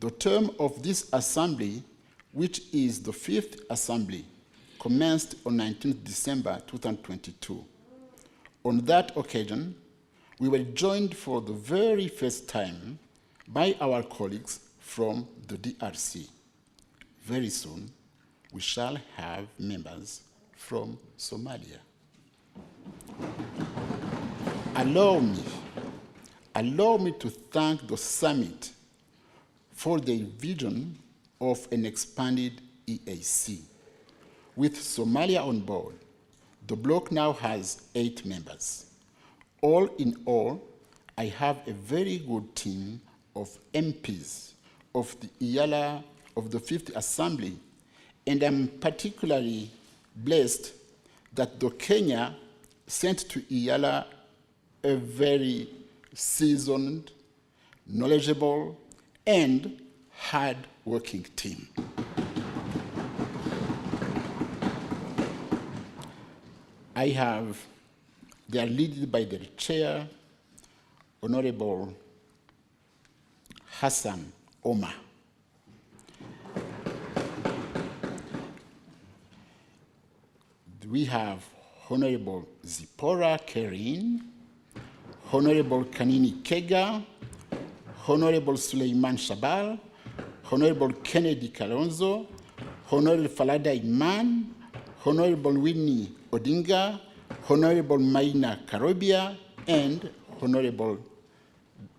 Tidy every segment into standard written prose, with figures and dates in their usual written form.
The term of this assembly, which is the 5th assembly, commenced on 19th December 2022. On that occasion, we were joined for the very first time by our colleagues from the DRC. Very soon, we shall have members from Somalia. Allow me to thank the summit for the vision of an expanded EAC. With Somalia on board, the bloc now has 8 members. All in all, I have a very good team of MPs of the 5th Assembly, and I'm particularly blessed that the Kenya sent to Eala a very seasoned, knowledgeable, and hard-working team. They are led by their chair, Honorable Hassan Omar. We have Honorable Zipporah Kerin, Honorable Kanini Kega, Honorable Suleiman Shabal, Honorable Kennedy Kalonzo, Honorable Falada Iman, Honorable Winnie Odinga, Honorable Maina Karobia, and Honorable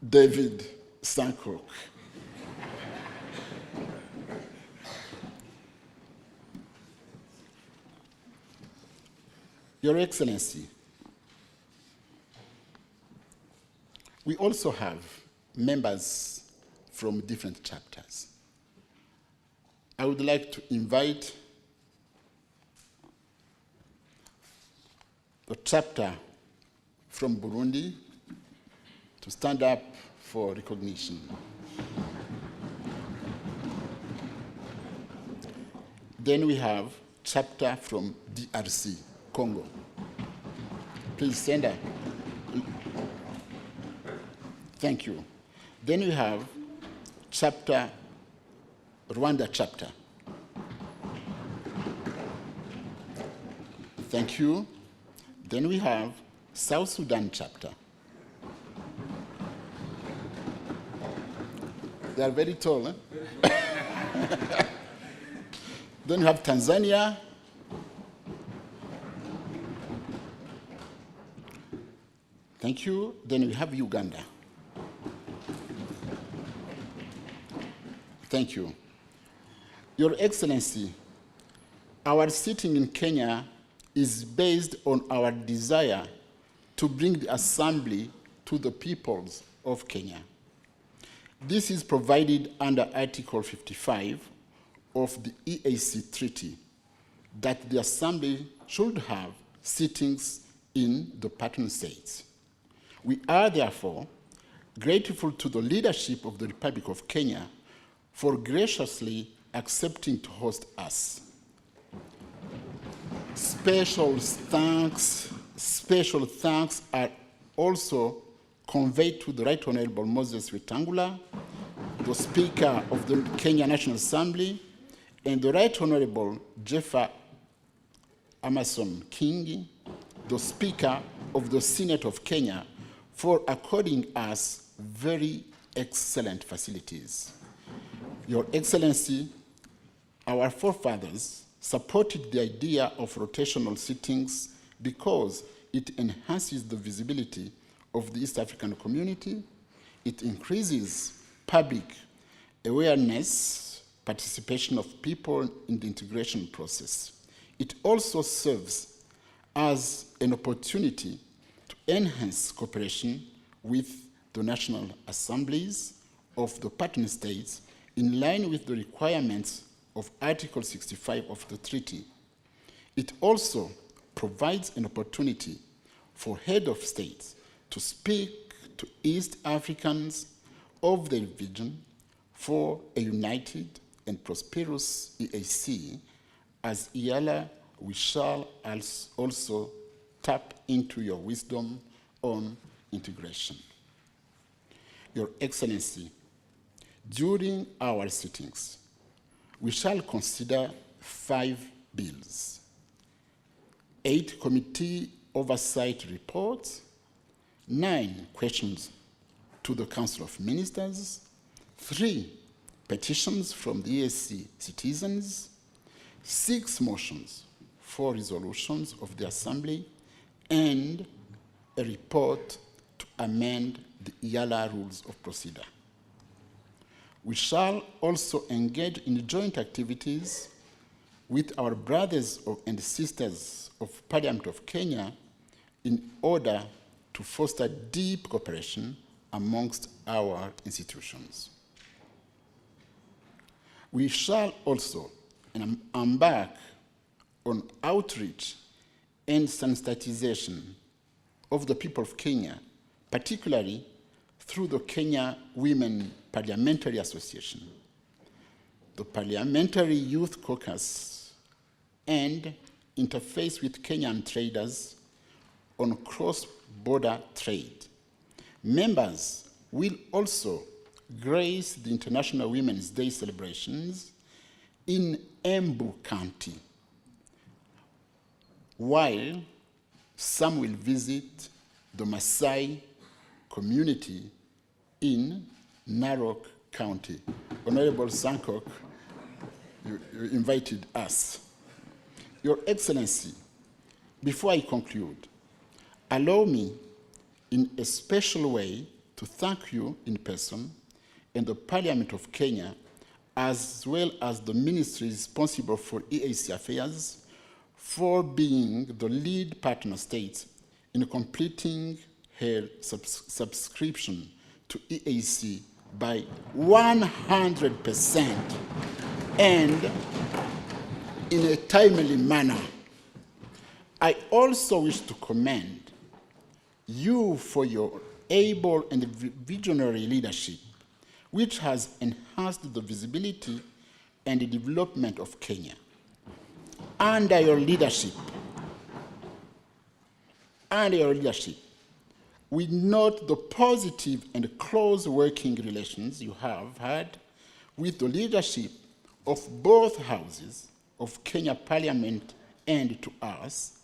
David Sankok. Your Excellency, we also have members from different chapters. I would like to invite the chapter from Burundi to stand up for recognition. Then we have chapter from DRC, Congo. Please stand up. Thank you. Then we have chapter, Rwanda chapter. Thank you. Then we have South Sudan chapter. They are very tall, eh? Then we have Tanzania. Thank you. Then we have Uganda. Thank you. Your Excellency, our sitting in Kenya is based on our desire to bring the Assembly to the peoples of Kenya. This is provided under Article 55 of the EAC Treaty, that the Assembly should have sittings in the partner states. We are therefore grateful to the leadership of the Republic of Kenya for graciously accepting to host us. Special thanks are also conveyed to the Right Honorable Moses Wetangula, the Speaker of the Kenya National Assembly, and the Right Honorable Jeffa Amason Kingi, the Speaker of the Senate of Kenya, for according us very excellent facilities. Your Excellency, our forefathers supported the idea of rotational sittings because it enhances the visibility of the East African community, it increases public awareness, participation of people in the integration process. It also serves as an opportunity to enhance cooperation with the national assemblies of the partner states in line with the requirements of Article 65 of the treaty. It also provides an opportunity for head of states to speak to East Africans of the region for a united and prosperous EAC. As Eala, we shall also tap into your wisdom on integration. Your Excellency, During our sittings, we shall consider 5 bills, 8 committee oversight reports, 9 questions to the Council of Ministers, 3 petitions from the EAC citizens, 6 motions for resolutions of the Assembly, and a report to amend the Eala Rules of Procedure. We shall also engage in joint activities with our brothers and sisters of Parliament of Kenya in order to foster deep cooperation amongst our institutions. We shall also embark on outreach and sensitization of the people of Kenya, particularly through the Kenya Women Parliamentary Association, the Parliamentary Youth Caucus, and interface with Kenyan traders on cross-border trade. Members will also grace the International Women's Day celebrations in Embu County, while some will visit the Maasai community in Narok County. Honorable Sankok, you invited us. Your Excellency, before I conclude, allow me in a special way to thank you in person and the Parliament of Kenya, as well as the ministry responsible for EAC affairs, for being the lead partner state in completing her subscription to EAC by 100% and in a timely manner. I also wish to commend you for your able and visionary leadership, which has enhanced the visibility and the development of Kenya. Under your leadership, we note the positive and close working relations you have had with the leadership of both houses of Kenya Parliament and to us,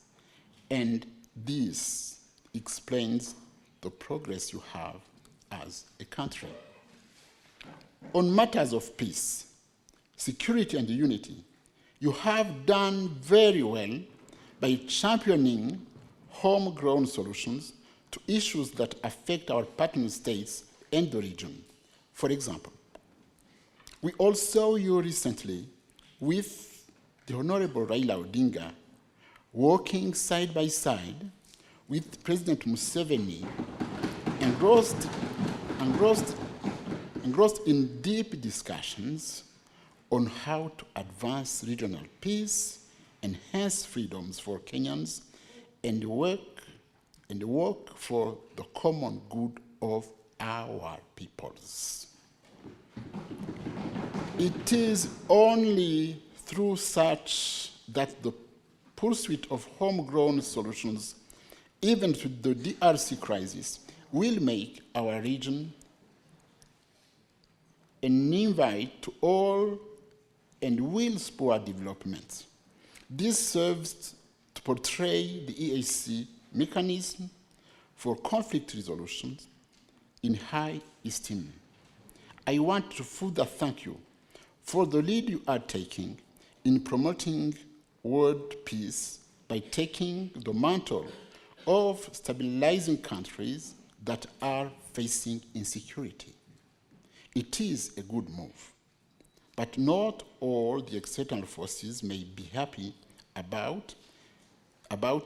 and this explains the progress you have as a country. On matters of peace, security, and unity, you have done very well by championing homegrown solutions to issues that affect our partner states and the region. For example, we all saw you recently with the Honorable Raila Odinga working side by side with President Museveni, engrossed in deep discussions on how to advance regional peace, enhance freedoms for Kenyans, and work for the common good of our peoples. It is only through such that the pursuit of homegrown solutions, even to the DRC crisis, will make our region an invite to all and will spur development. This serves to portray the EAC mechanism for conflict resolution in high esteem. I want to further thank you for the lead you are taking in promoting world peace by taking the mantle of stabilizing countries that are facing insecurity. It is a good move, but not all the external forces may be happy about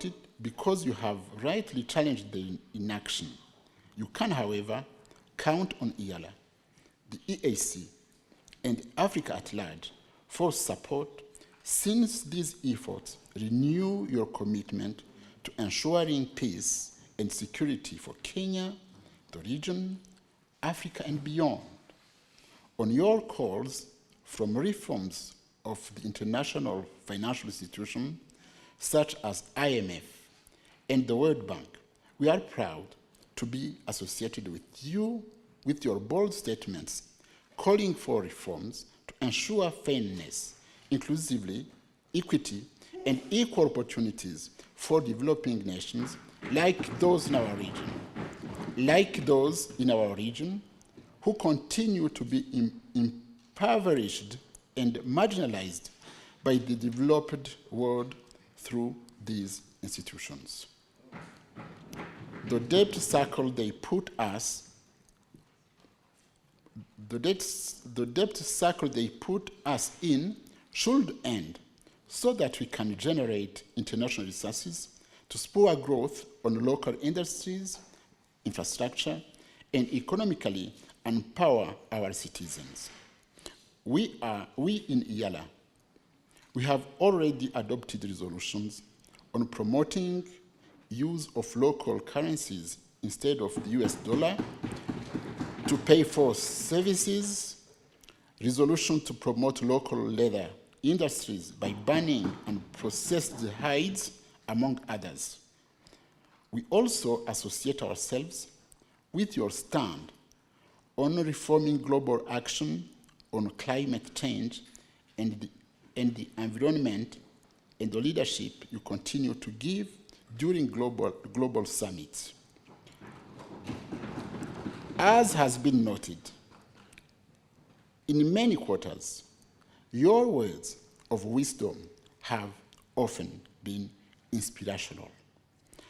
it because you have rightly challenged the inaction. You can, however, count on Eala, the EAC, and Africa at large for support, since these efforts renew your commitment to ensuring peace and security for Kenya, the region, Africa, and beyond. On your calls from reforms of the international financial institution, such as IMF and the World Bank, we are proud to be associated with you, with your bold statements calling for reforms to ensure fairness, inclusivity, equity, and equal opportunities for developing nations like those in our region, who continue to be impoverished and marginalized by the developed world through these institutions. The debt cycle they put us in should end so that we can generate international resources to spur growth on local industries, infrastructure, and economically empower our citizens. We in Eala, we have already adopted resolutions on promoting use of local currencies instead of the US dollar to pay for services, resolution to promote local leather industries by banning and processed hides, among others. We also associate ourselves with your stand on reforming global action on climate change and the environment and the leadership you continue to give during global summits. As has been noted, in many quarters, your words of wisdom have often been inspirational.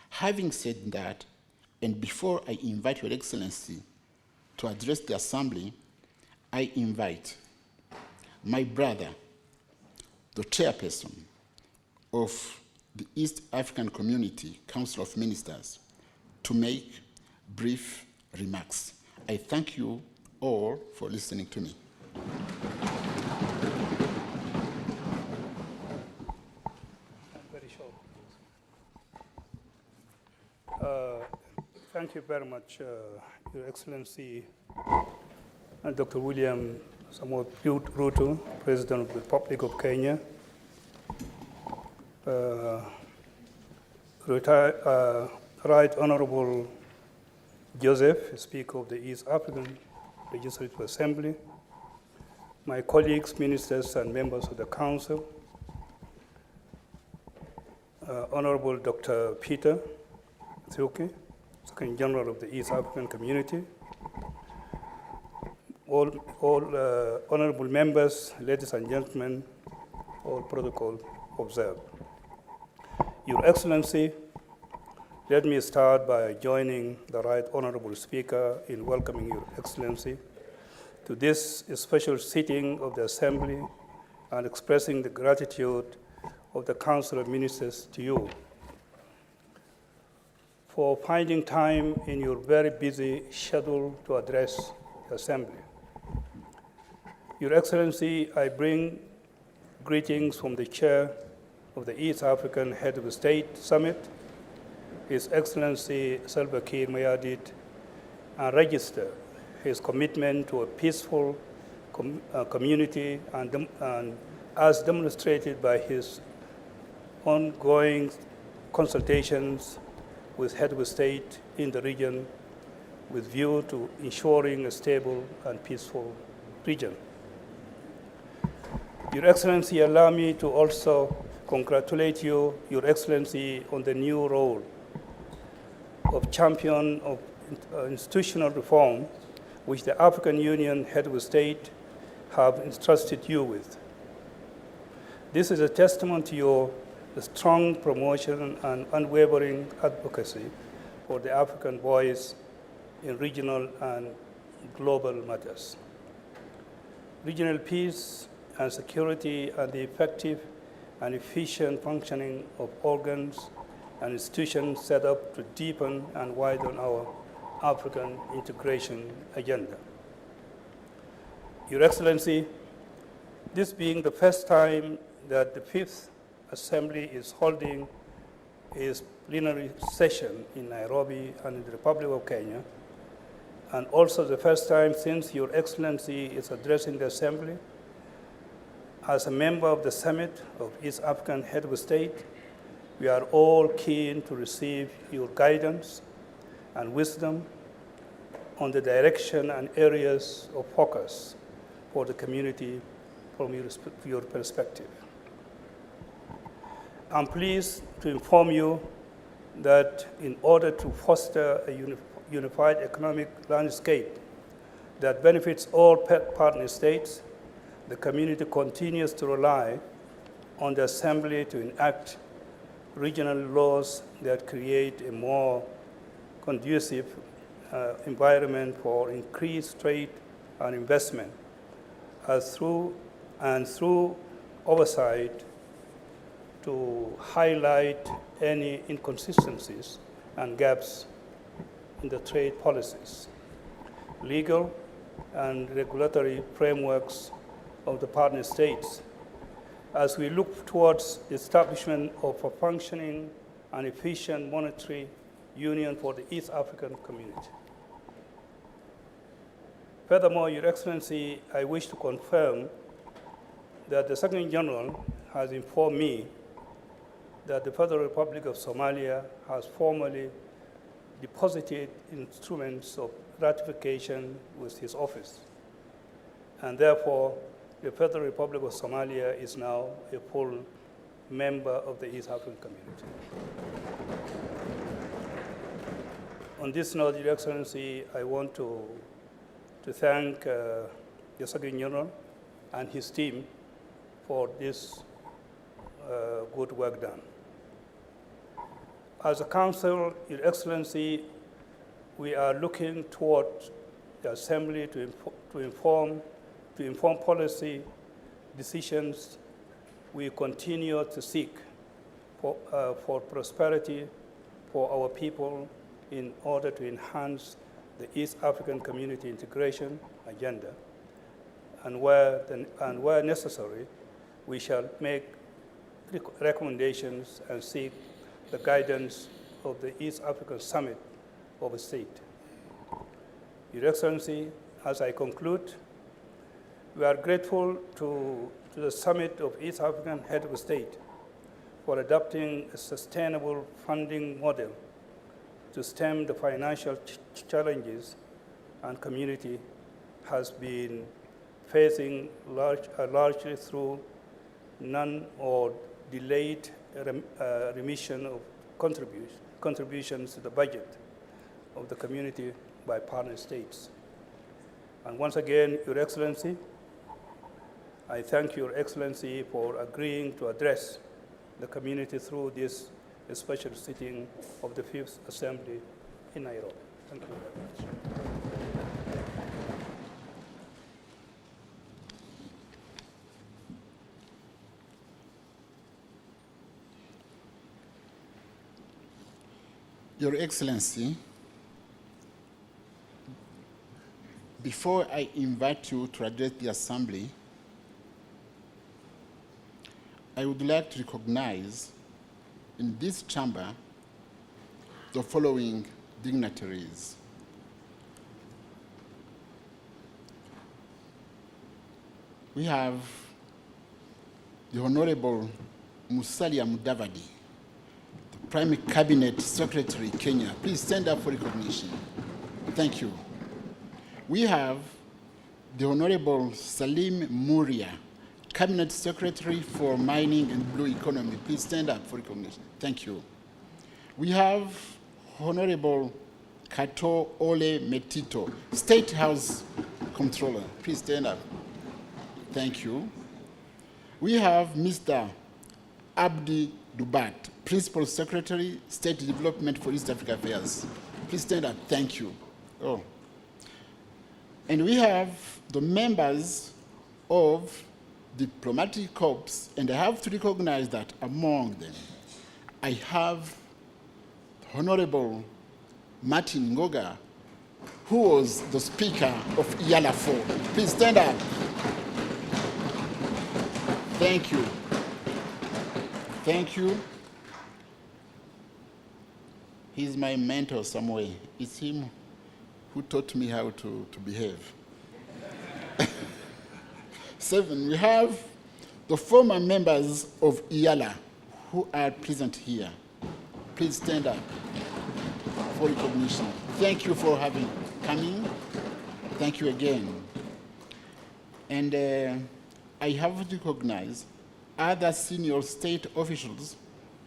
Having said that, and before I invite Your Excellency to address the Assembly, I invite my brother, the chairperson of the East African Community Council of Ministers, to make brief remarks. I thank you all for listening to me. Very short. Thank you very much, Your Excellency, and Dr. William Samoei Ruto, President of the Republic of Kenya. Right Honorable Joseph, Speaker of the East African Legislative Assembly, my colleagues, ministers, and members of the Council, Honorable Dr. Peter Thiuki, Secretary General of the East African Community, all honorable members, ladies and gentlemen, all protocol observed. Your Excellency, let me start by joining the Right Honorable Speaker in welcoming Your Excellency to this special sitting of the Assembly and expressing the gratitude of the Council of Ministers to you for finding time in your very busy schedule to address the Assembly. Your Excellency, I bring greetings from the Chair of the East African Head of State Summit, His Excellency Salva Kiir Mayardit, and register his commitment to a peaceful community and as demonstrated by his ongoing consultations with head of state in the region with view to ensuring a stable and peaceful region. Your Excellency, allow me to also congratulate you, Your Excellency, on the new role of champion of institutional reform, which the African Union head of state have entrusted you with. This is a testament to your strong promotion and unwavering advocacy for the African voice in regional and global matters. Regional peace and security and the effective and efficient functioning of organs and institutions set up to deepen and widen our African integration agenda. Your Excellency, this being the first time that the Fifth Assembly is holding its plenary session in Nairobi and in the Republic of Kenya, and also the first time since Your Excellency is addressing the Assembly, as a member of the Summit of East African Head of State, we are all keen to receive your guidance and wisdom on the direction and areas of focus for the community from your perspective. I'm pleased to inform you that in order to foster a unified economic landscape that benefits all partner states, the community continues to rely on the Assembly to enact regional laws that create a more conducive environment for increased trade and investment, through oversight to highlight any inconsistencies and gaps in the trade policies, legal and regulatory frameworks of the partner states, as we look towards the establishment of a functioning and efficient monetary union for the East African community. Furthermore, Your Excellency, I wish to confirm that the Secretary General has informed me that the Federal Republic of Somalia has formally deposited instruments of ratification with his office, and therefore the Federal Republic of Somalia is now a full member of the East African community. On this note, Your Excellency, I want to thank the Secretary General and his team for this good work done. As a Council, Your Excellency, we are looking toward the Assembly to inform policy decisions we continue to seek for prosperity for our people in order to enhance the East African community integration agenda. And where necessary, we shall make recommendations and seek the guidance of the East African Summit of the State. Your Excellency, as I conclude, we are grateful to the Summit of East African Head of State for adopting a sustainable funding model to stem the financial challenges and community has been facing largely through none or delayed remission of contributions to the budget of the community by partner states. And once again, Your Excellency, I thank Your Excellency for agreeing to address the community through this special sitting of the Fifth Assembly in Nairobi. Thank you very much. Your Excellency, before I invite you to address the Assembly, I would like to recognize in this chamber the following dignitaries. We have the Honorable Musalia Mudavadi, the Prime Cabinet Secretary, Kenya. Please stand up for recognition. Thank you. We have the Honorable Salim Muria, Cabinet Secretary for Mining and Blue Economy. Please stand up for recognition. Thank you. We have Honorable Kato Ole Metito, State House Controller. Please stand up. Thank you. We have Mr. Abdi Dubat, Principal Secretary, State Development for East Africa Affairs. Please stand up. Thank you. Oh. And we have the members of diplomatic corps, and I have to recognize that among them, I have Honorable Martin Ngoga, who was the Speaker of Eala 4. Please stand up. Thank you. Thank you. He's my mentor some way. It's him who taught me how to behave. 7, we have the former members of Eala who are present here. Please stand up for recognition. Thank you for coming. Thank you again. And I have to recognize other senior state officials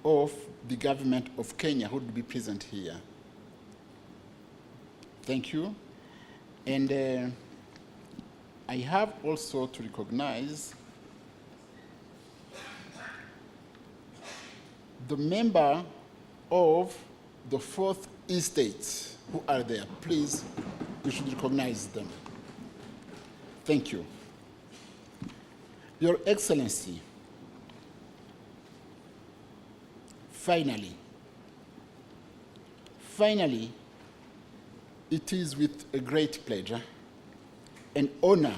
of the government of Kenya who would be present here. Thank you. And I have also to recognize the member of the fourth estate who are there. Please, you should recognize them. Thank you. Your Excellency, finally, it is with a great pleasure and honor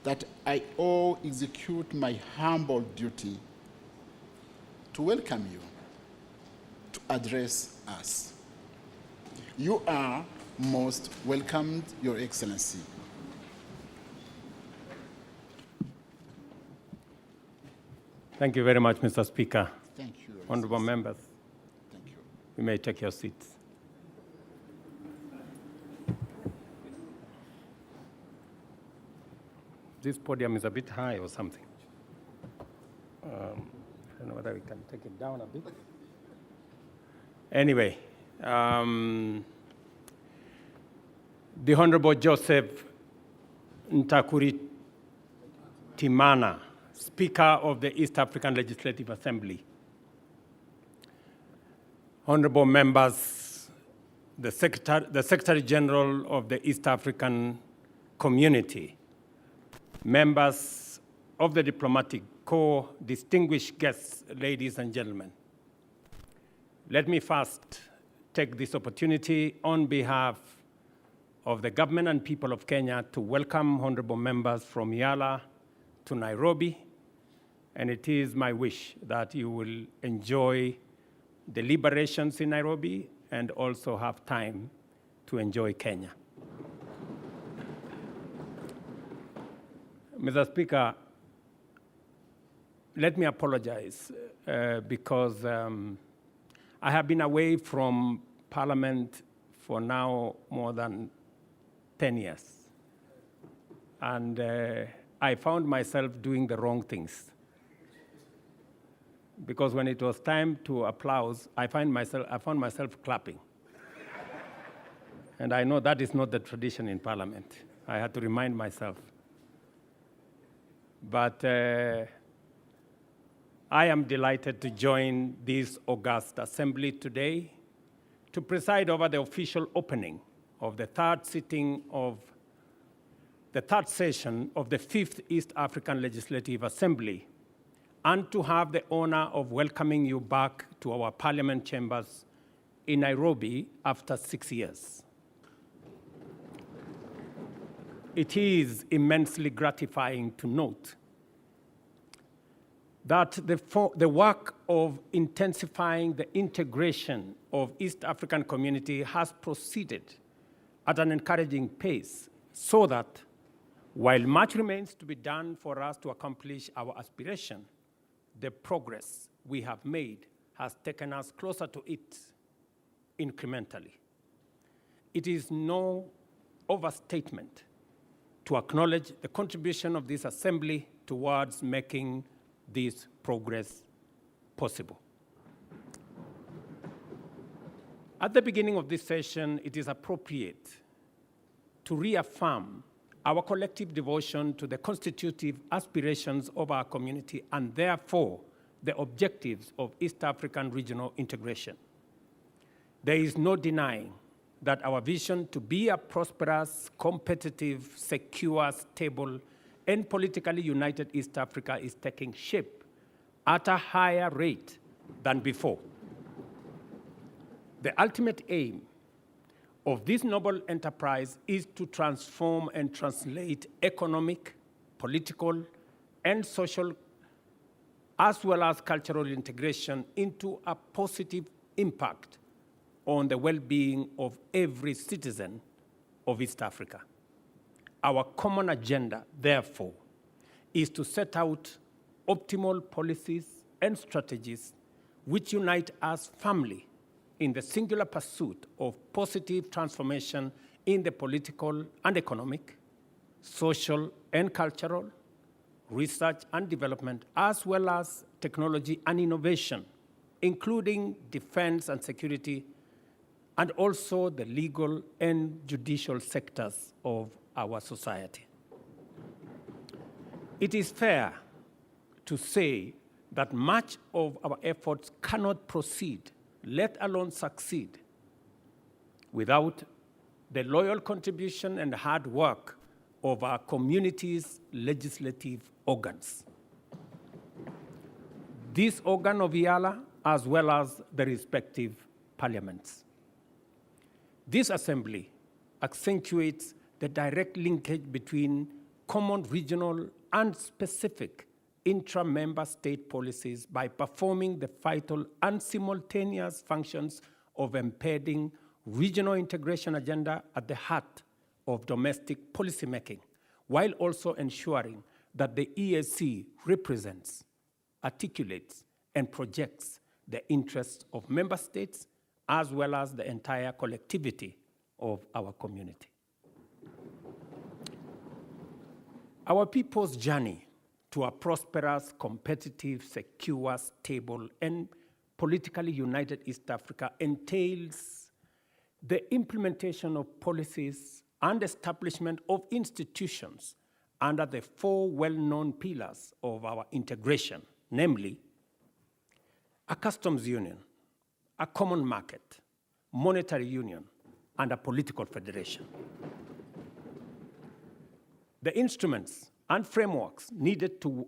that I all execute my humble duty to welcome you to address us. You are most welcomed, Your Excellency. Thank you very much, Mr. Speaker. Thank you, Your Honorable Excellency. members, Thank you. you may take your seats. This podium is a bit high or something. I don't know whether we can take it down a bit. Anyway, the Honorable Joseph Ntakuri Timana, Speaker of the East African Legislative Assembly. Honorable members, the Secretary General of the East African Community, members of the Diplomatic Corps, distinguished guests, ladies and gentlemen. Let me first take this opportunity on behalf of the government and people of Kenya to welcome honorable members from Eala to Nairobi, and it is my wish that you will enjoy deliberations in Nairobi and also have time to enjoy Kenya. Mr. Speaker, let me apologize because I have been away from Parliament for now more than 10 years. And I found myself doing the wrong things. Because when it was time to applause, I found myself clapping. And I know that is not the tradition in Parliament. I had to remind myself. But I am delighted to join this august assembly today to preside over the official opening of the third session of the 5th East African Legislative Assembly, and to have the honor of welcoming you back to our Parliament chambers in Nairobi after 6 years. It is immensely gratifying to note that the work of intensifying the integration of East African community has proceeded at an encouraging pace, so that while much remains to be done for us to accomplish our aspiration, the progress we have made has taken us closer to it incrementally. It is no overstatement to acknowledge the contribution of this assembly towards making this progress possible. At the beginning of this session, it is appropriate to reaffirm our collective devotion to the constitutive aspirations of our community and therefore the objectives of East African regional integration. There is no denying that our vision to be a prosperous, competitive, secure, stable, and politically united East Africa is taking shape at a higher rate than before. The ultimate aim of this noble enterprise is to transform and translate economic, political, and social, as well as cultural integration into a positive impact on the well-being of every citizen of East Africa. Our common agenda, therefore, is to set out optimal policies and strategies which unite us firmly in the singular pursuit of positive transformation in the political and economic, social, and cultural, research and development, as well as technology and innovation, including defense and security, and also the legal and judicial sectors of our society. It is fair to say that much of our efforts cannot proceed, let alone succeed, without the loyal contribution and hard work of our community's legislative organs. This organ of Eala, as well as the respective parliaments. This assembly accentuates the direct linkage between common regional and specific intra-member state policies by performing the vital and simultaneous functions of embedding regional integration agenda at the heart of domestic policymaking, while also ensuring that the EAC represents, articulates, and projects the interests of member states as well as the entire collectivity of our community. Our people's journey to a prosperous, competitive, secure, stable, and politically united East Africa entails the implementation of policies and establishment of institutions under the four well-known pillars of our integration, namely a customs union, a common market, monetary union, and a political federation. The instruments and frameworks needed to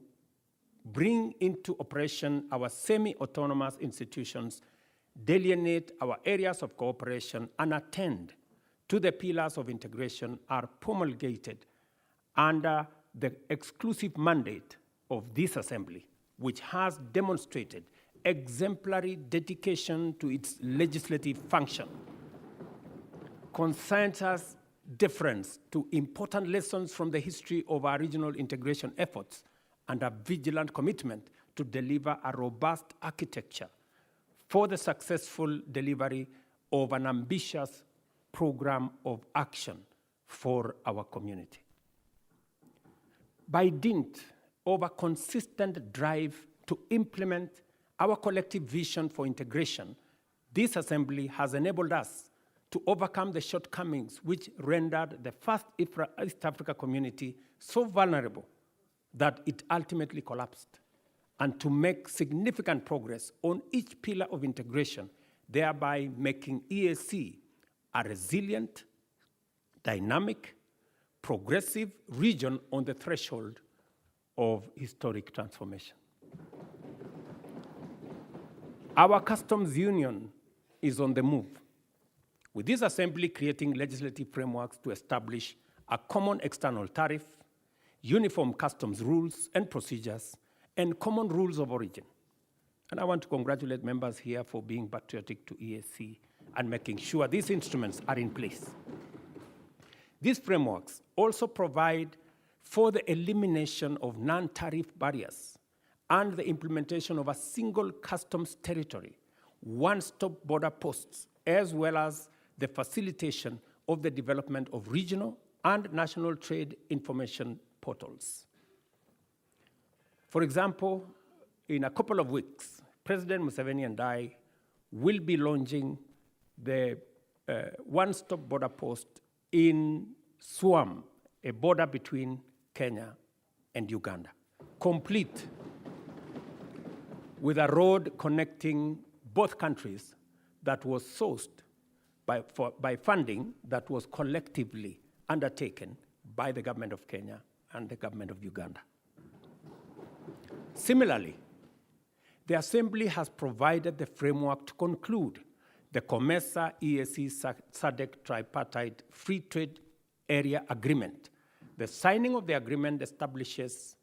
bring into operation our semi-autonomous institutions delineate our areas of cooperation and attend to the pillars of integration are promulgated under the exclusive mandate of this assembly, which has demonstrated exemplary dedication to its legislative function, consensus deference to important lessons from the history of our regional integration efforts, and a vigilant commitment to deliver a robust architecture for the successful delivery of an ambitious program of action for our community. By dint of a consistent drive to implement our collective vision for integration, this assembly has enabled us to overcome the shortcomings which rendered the first East Africa community so vulnerable that it ultimately collapsed, and to make significant progress on each pillar of integration, thereby making EAC a resilient, dynamic, progressive region on the threshold of historic transformation. Our customs union is on the move, with this assembly creating legislative frameworks to establish a common external tariff, uniform customs rules and procedures, and common rules of origin. And I want to congratulate members here for being patriotic to EAC and making sure these instruments are in place. These frameworks also provide for the elimination of non-tariff barriers and the implementation of a single customs territory, one-stop border posts, as well as the facilitation of the development of regional and national trade information portals. For example, in a couple of weeks, President Museveni and I will be launching the one-stop border post in Swam, a border between Kenya and Uganda, complete with a road connecting both countries that was sourced by funding that was collectively undertaken by the government of Kenya and the government of Uganda. Similarly, the Assembly has provided the framework to conclude the COMESA EAC SADC Tripartite Free Trade Area Agreement. The signing of the agreement establishes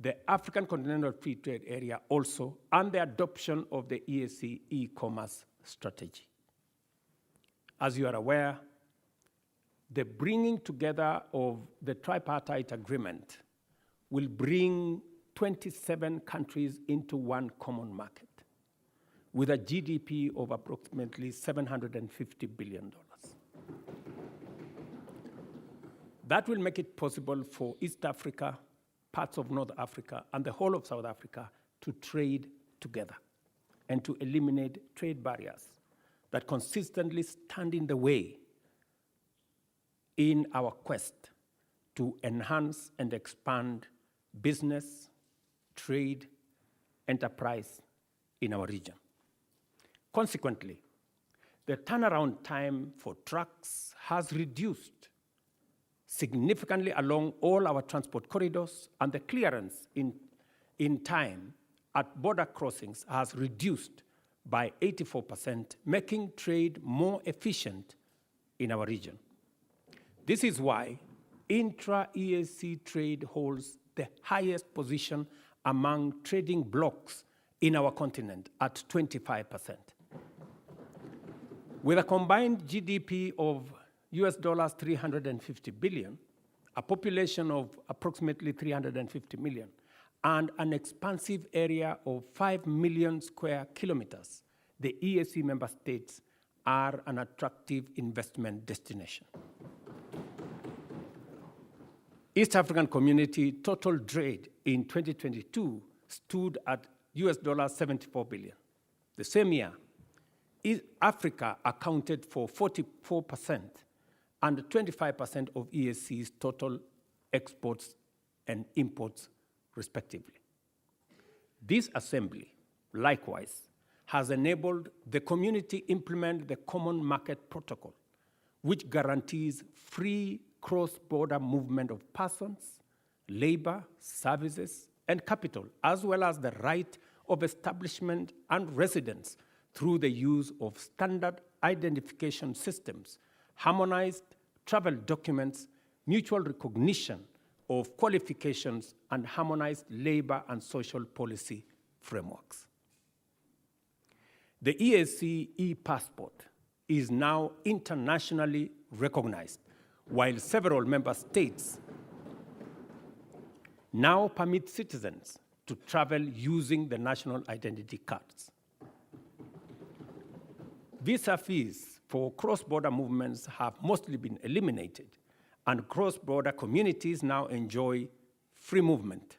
the African Continental Free Trade Area also, and the adoption of the EAC e-commerce strategy. As you are aware, the bringing together of the tripartite agreement will bring 27 countries into one common market with a GDP of approximately $750 billion. That will make it possible for East Africa, parts of North Africa, and the whole of South Africa to trade together and to eliminate trade barriers that consistently stand in the way in our quest to enhance and expand business, trade, enterprise in our region. Consequently, the turnaround time for trucks has reduced significantly along all our transport corridors, and the clearance in time at border crossings has reduced by 84%, making trade more efficient in our region. This is why intra-EAC trade holds the highest position among trading blocs in our continent at 25%. With a combined GDP of US dollars 350 billion, a population of approximately 350 million, and an expansive area of 5 million square kilometers, the EAC member states are an attractive investment destination. East African Community total trade in 2022 stood at US dollars 74 billion. The same year, Africa accounted for 44% and 25% of EAC's total exports and imports, respectively. This assembly, likewise, has enabled the community implement the Common Market Protocol, which guarantees free cross-border movement of persons, labor, services, and capital, as well as the right of establishment and residence through the use of standard identification systems, harmonized travel documents, mutual recognition of qualifications, and harmonized labor and social policy frameworks. The EAC e-passport is now internationally recognized, while several member states now permit citizens to travel using the national identity cards. Visa fees for cross-border movements have mostly been eliminated, and cross-border communities now enjoy free movement.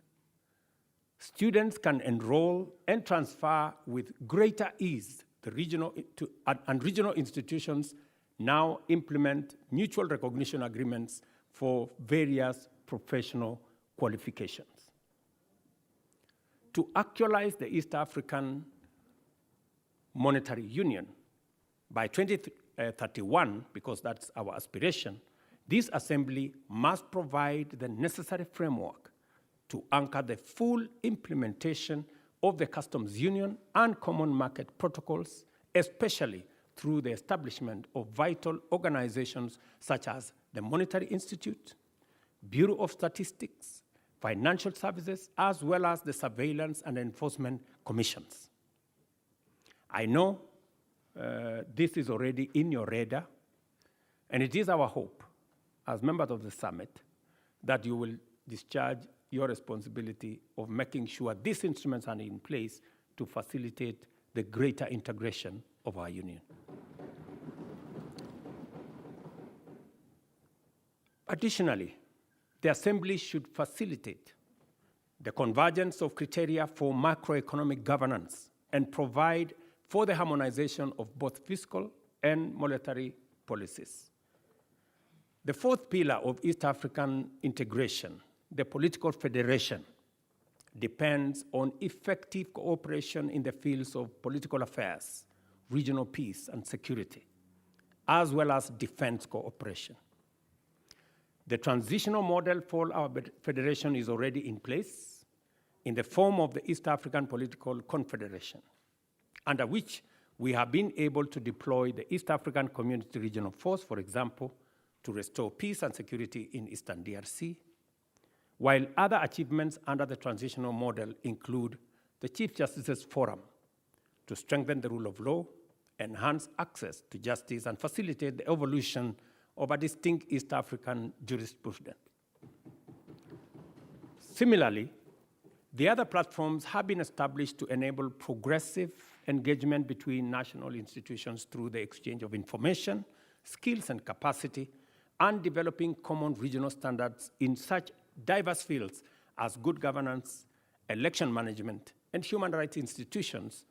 Students can enroll and transfer with greater ease. Regional institutions now implement mutual recognition agreements for various professional qualifications. To actualize the East African Monetary Union by 2031, because that's our aspiration, this assembly must provide the necessary framework to anchor the full implementation of the customs union and common market protocols, especially through the establishment of vital organizations such as the Monetary Institute, Bureau of Statistics, Financial Services, as well as the Surveillance and Enforcement Commissions. I know this is already in your radar, and it is our hope, as members of the summit, that you will discharge your responsibility of making sure these instruments are in place to facilitate the greater integration of our union. Additionally, the Assembly should facilitate the convergence of criteria for macroeconomic governance and provide for the harmonization of both fiscal and monetary policies. The fourth pillar of East African integration, the political federation, depends on effective cooperation in the fields of political affairs, regional peace and security, as well as defense cooperation. The transitional model for our federation is already in place in the form of the East African Political Confederation, under which we have been able to deploy the East African Community Regional Force, for example, to restore peace and security in Eastern DRC, while other achievements under the transitional model include the Chief Justice's Forum to strengthen the rule of law, enhance access to justice, and facilitate the evolution of a distinct East African jurisprudence. Similarly, the other platforms have been established to enable progressive engagement between national institutions through the exchange of information, skills, and capacity, and developing common regional standards in such diverse fields as good governance, election management, and human rights institutions,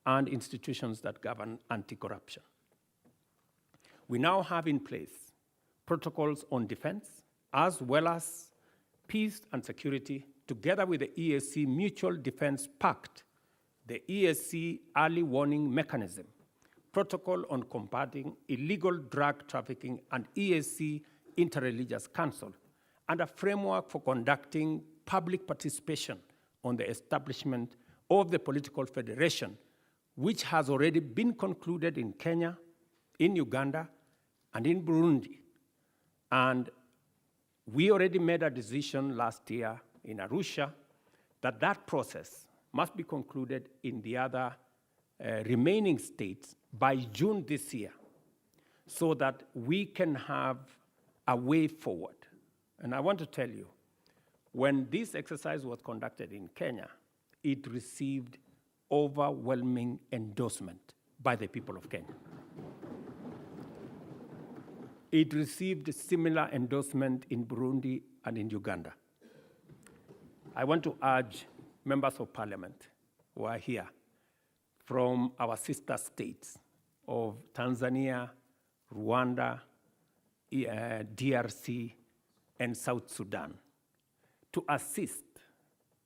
and institutions that govern anti-corruption. We now have in place protocols on defense, as well as peace and security, together with the EAC Mutual Defense Pact, the EAC Early Warning Mechanism, Protocol on Combating Illegal Drug Trafficking, and EAC Interreligious Council, and a framework for conducting public participation on the establishment of the political federation, which has already been concluded in Kenya, in Uganda, and in Burundi. And we already made a decision last year in Arusha that that process must be concluded in the other remaining states by June this year, so that we can have a way forward. And I want to tell you, when this exercise was conducted in Kenya, it received overwhelming endorsement by the people of Kenya. It received similar endorsement in Burundi and in Uganda. I want to urge members of parliament who are here from our sister states of Tanzania, Rwanda, DRC, and South Sudan to assist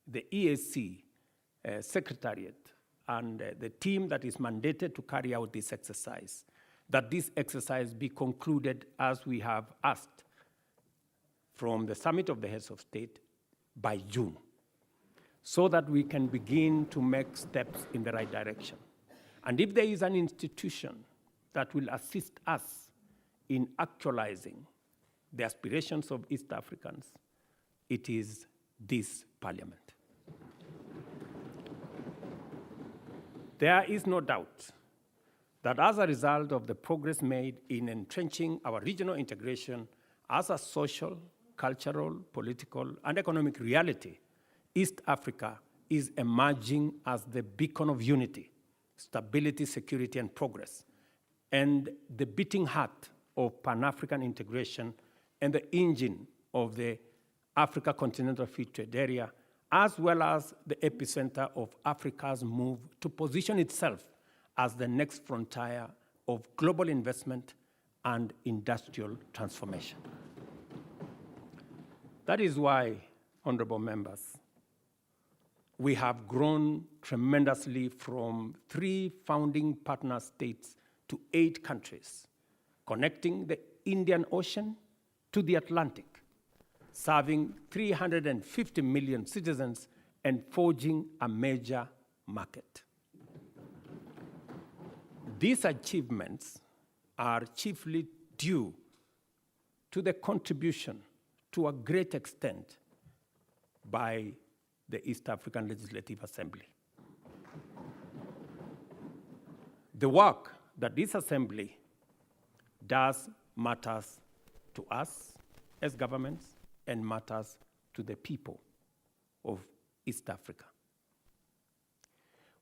the EAC Secretariat and the team that is mandated to carry out this exercise, that this exercise be concluded as we have asked from the Summit of the Heads of State by June, so that we can begin to make steps in the right direction. And if there is an institution that will assist us in actualizing the aspirations of East Africans, it is this parliament. There is no doubt that as a result of the progress made in entrenching our regional integration as a social, cultural, political, and economic reality, East Africa is emerging as the beacon of unity, stability, security, and progress, and the beating heart of Pan-African integration and the engine of the Africa Continental Free Trade Area, as well as the epicenter of Africa's move to position itself as the next frontier of global investment and industrial transformation. That is why, honorable members, we have grown tremendously from 3 founding partner states to 8 countries, connecting the Indian Ocean to the Atlantic, serving 350 million citizens and forging a major market. These achievements are chiefly due to the contribution, to a great extent, by the East African Legislative Assembly. The work that this assembly does matters to us as governments and matters to the people of East Africa.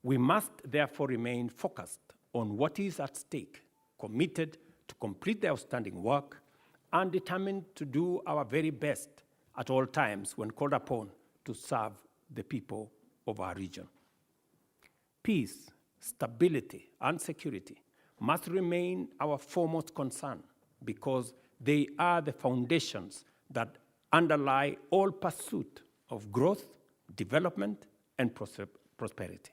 We must therefore remain focused on what is at stake, committed to complete the outstanding work, and determined to do our very best at all times when called upon to serve the people of our region. Peace, stability, and security must remain our foremost concern because they are the foundations that underlie all pursuit of growth, development, and prosperity.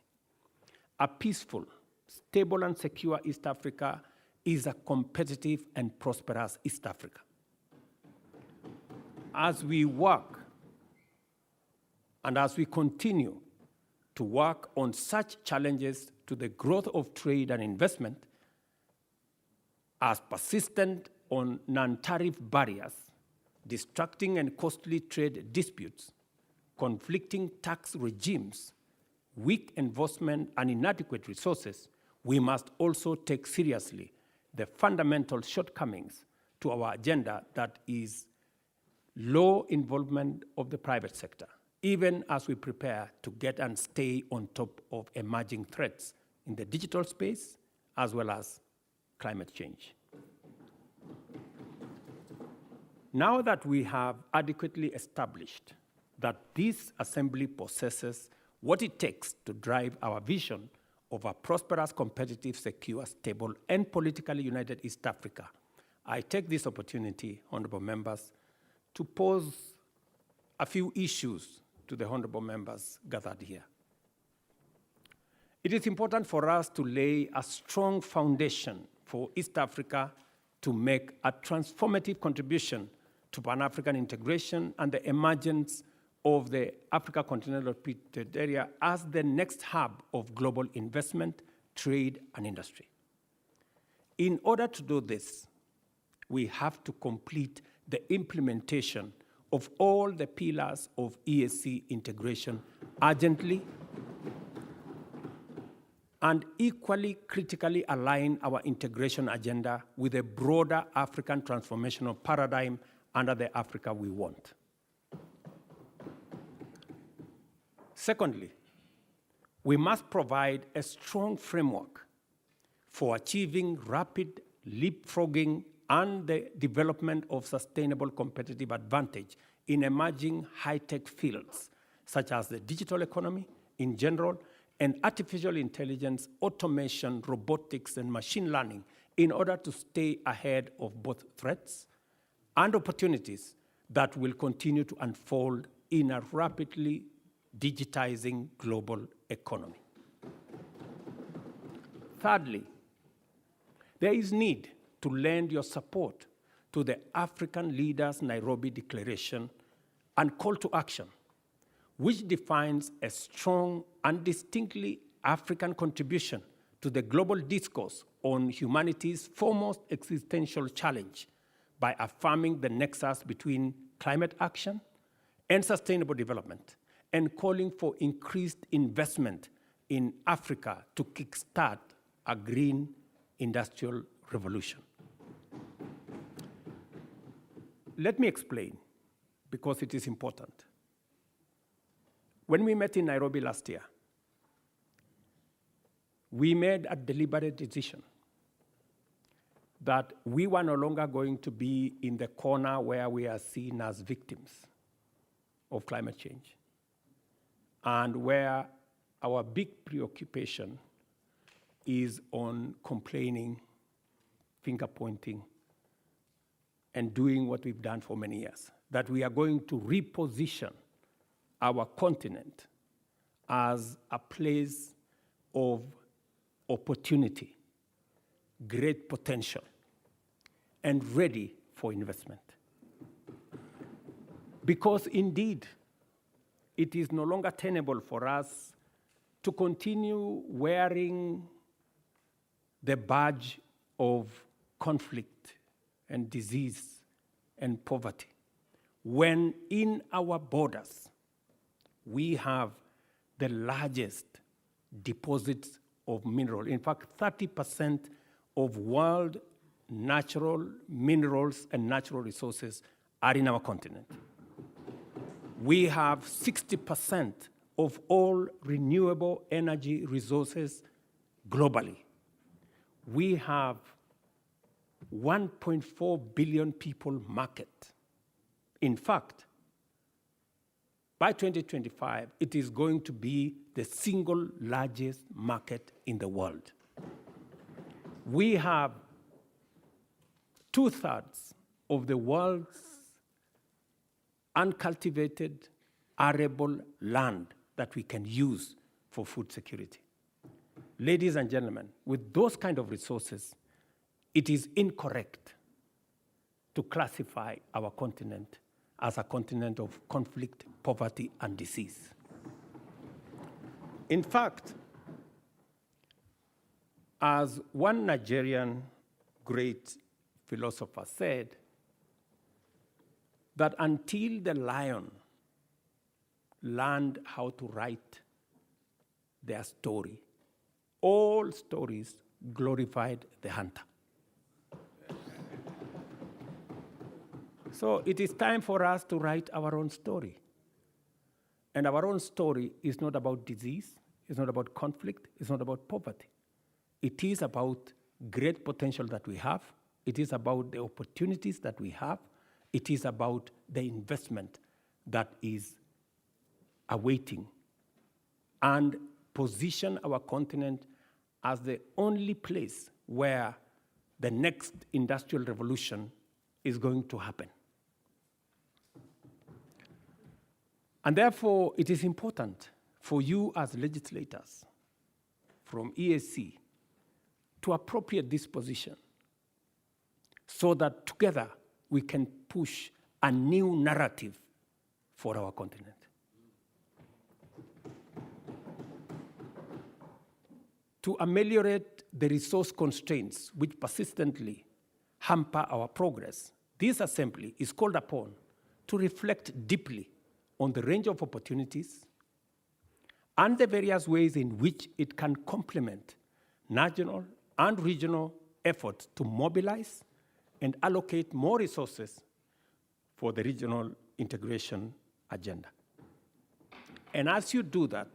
A peaceful, stable, and secure East Africa is a competitive and prosperous East Africa. As we work and as we continue to work on such challenges to the growth of trade and investment, as persistent on non-tariff barriers, distracting and costly trade disputes, conflicting tax regimes, weak enforcement, and inadequate resources, we must also take seriously the fundamental shortcomings to our agenda, that is low involvement of the private sector, even as we prepare to get and stay on top of emerging threats in the digital space as well as climate change. Now that we have adequately established that this assembly possesses what it takes to drive our vision of a prosperous, competitive, secure, stable, and politically united East Africa, I take this opportunity, honorable members, to pose a few issues to the honorable members gathered here. It is important for us to lay a strong foundation for East Africa to make a transformative contribution to Pan-African integration and the emergence of the Africa Continental Trade Area as the next hub of global investment, trade, and industry. In order to do this, we have to complete the implementation of all the pillars of EAC integration urgently and equally critically align our integration agenda with a broader African transformational paradigm under the Africa we want. Secondly, we must provide a strong framework for achieving rapid leapfrogging and the development of sustainable competitive advantage in emerging high-tech fields, such as the digital economy in general, and artificial intelligence, automation, robotics, and machine learning in order to stay ahead of both threats and opportunities that will continue to unfold in a rapidly digitizing global economy. Thirdly, there is need to lend your support to the African Leaders Nairobi Declaration and Call to Action, which defines a strong and distinctly African contribution to the global discourse on humanity's foremost existential challenge by affirming the nexus between climate action and sustainable development, and calling for increased investment in Africa to kickstart a green industrial revolution. Let me explain, because it is important. When we met in Nairobi last year, we made a deliberate decision that we were no longer going to be in the corner where we are seen as victims of climate change, and where our big preoccupation is on complaining, finger-pointing, and doing what we've done for many years, that we are going to reposition our continent as a place of opportunity, great potential, and ready for investment. Because indeed, it is no longer tenable for us to continue wearing the badge of conflict and disease and poverty, when in our borders we have the largest deposits of mineral. In fact, 30% of world natural minerals and natural resources are in our continent. We have 60% of all renewable energy resources globally. We have 1.4 billion people market. In fact, by 2025, it is going to be the single largest market in the world. We have 2/3 of the world's uncultivated, arable land that we can use for food security. Ladies and gentlemen, with those kind of resources, it is incorrect to classify our continent as a continent of conflict, poverty, and disease. In fact, as one Nigerian great philosopher said, that until the lion learned how to write their story, all stories glorified the hunter. So it is time for us to write our own story. And our own story is not about disease, it's not about conflict, it's not about poverty. It is about great potential that we have, it is about the opportunities that we have, It is about the investment that is awaiting and position our continent as the only place where the next industrial revolution is going to happen. And therefore, it is important for you as legislators from EAC to appropriate this position so that together we can push a new narrative for our continent. To ameliorate the resource constraints which persistently hamper our progress, this assembly is called upon to reflect deeply on the range of opportunities and the various ways in which it can complement national and regional efforts to mobilize and allocate more resources for the regional integration agenda. And as you do that,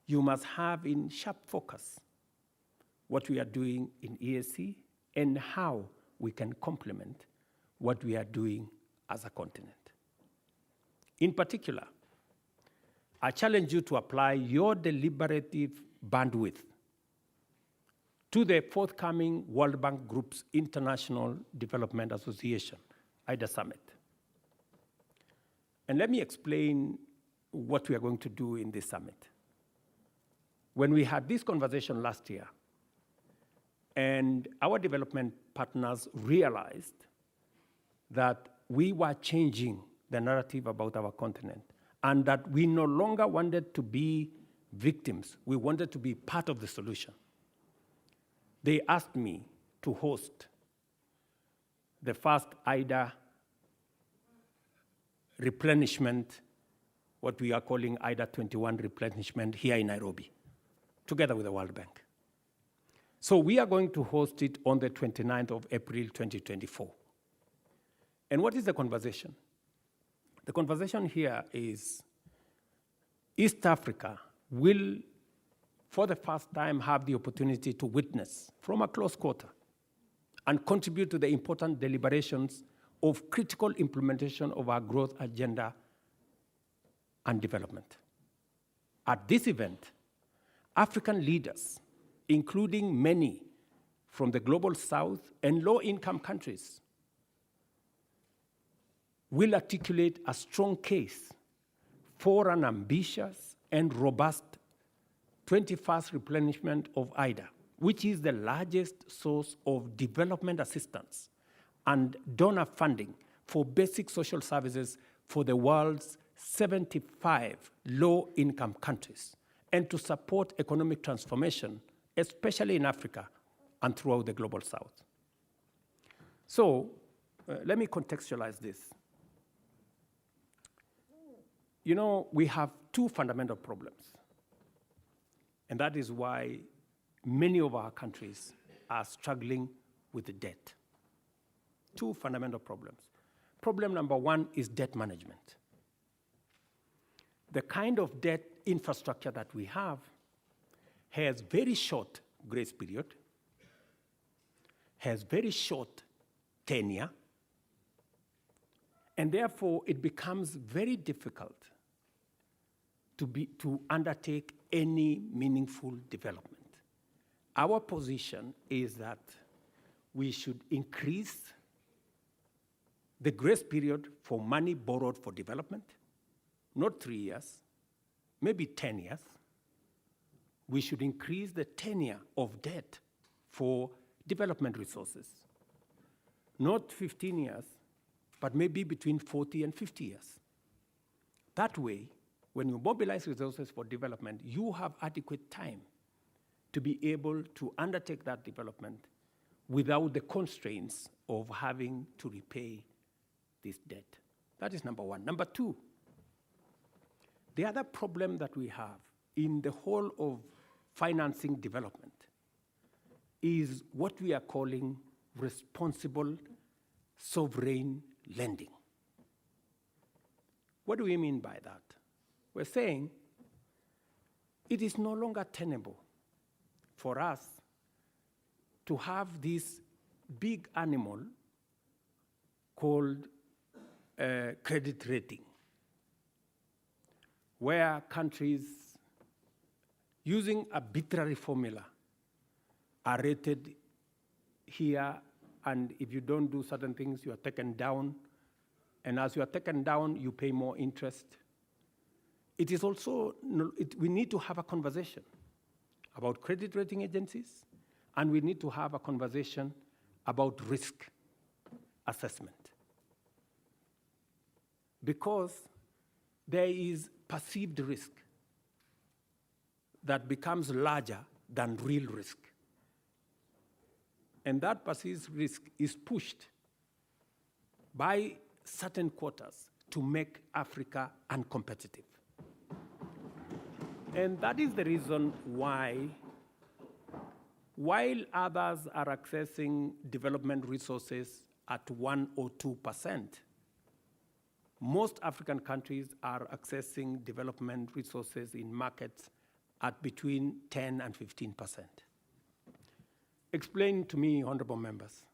you must have in sharp focus what we are doing in EAC and how we can complement what we are doing as a continent. In particular, I challenge you to apply your deliberative bandwidth to the forthcoming World Bank Group's International Development Association, IDA Summit. And let me explain what we are going to do in this summit. When we had this conversation last year, and our development partners realized that we were changing the narrative about our continent and that we no longer wanted to be victims, we wanted to be part of the solution. They asked me to host the first IDA replenishment, what we are calling IDA 21 replenishment here in Nairobi, together with the World Bank. So we are going to host it on the 29th of April, 2024. And what is the conversation? The conversation here is East Africa will, for the first time, have the opportunity to witness from a close quarter and contribute to the important deliberations of critical implementation of our growth agenda and development. At this event, African leaders, including many from the global south and low-income countries, will articulate a strong case for an ambitious and robust 21st replenishment of IDA, which is the largest source of development assistance and donor funding for basic social services for the world's 75 low-income countries, and to support economic transformation, especially in Africa and throughout the global south. So let me contextualize this. You know, we have two fundamental problems, and that is why many of our countries are struggling with the debt. Two fundamental problems. Problem number one is debt management. The kind of debt infrastructure that we have has very short grace period, has very short tenure, and therefore it becomes very difficult to undertake any meaningful development. Our position is that we should increase the grace period for money borrowed for development, not 3 years, maybe 10 years. We should increase the tenure of debt for development resources, not 15 years, but maybe between 40 and 50 years. That way, when you mobilize resources for development, you have adequate time to be able to undertake that development without the constraints of having to repay this debt. That is number one. Number two, the other problem that we have in the whole of financing development is what we are calling responsible sovereign lending. What do we mean by that? We're saying it is no longer tenable for us to have this big animal called credit rating, where countries using arbitrary formula are rated here, and if you don't do certain things, you are taken down, and as you are taken down, you pay more interest. It is also, we need to have a conversation about credit rating agencies, and we need to have a conversation about risk assessment. Because there is perceived risk that becomes larger than real risk. And that perceived risk is pushed by certain quarters to make Africa uncompetitive. And that is the reason why, while others are accessing development resources at 1 or 2%, most African countries are accessing development resources in markets at between 10 and 15%. Explain to me, honorable members,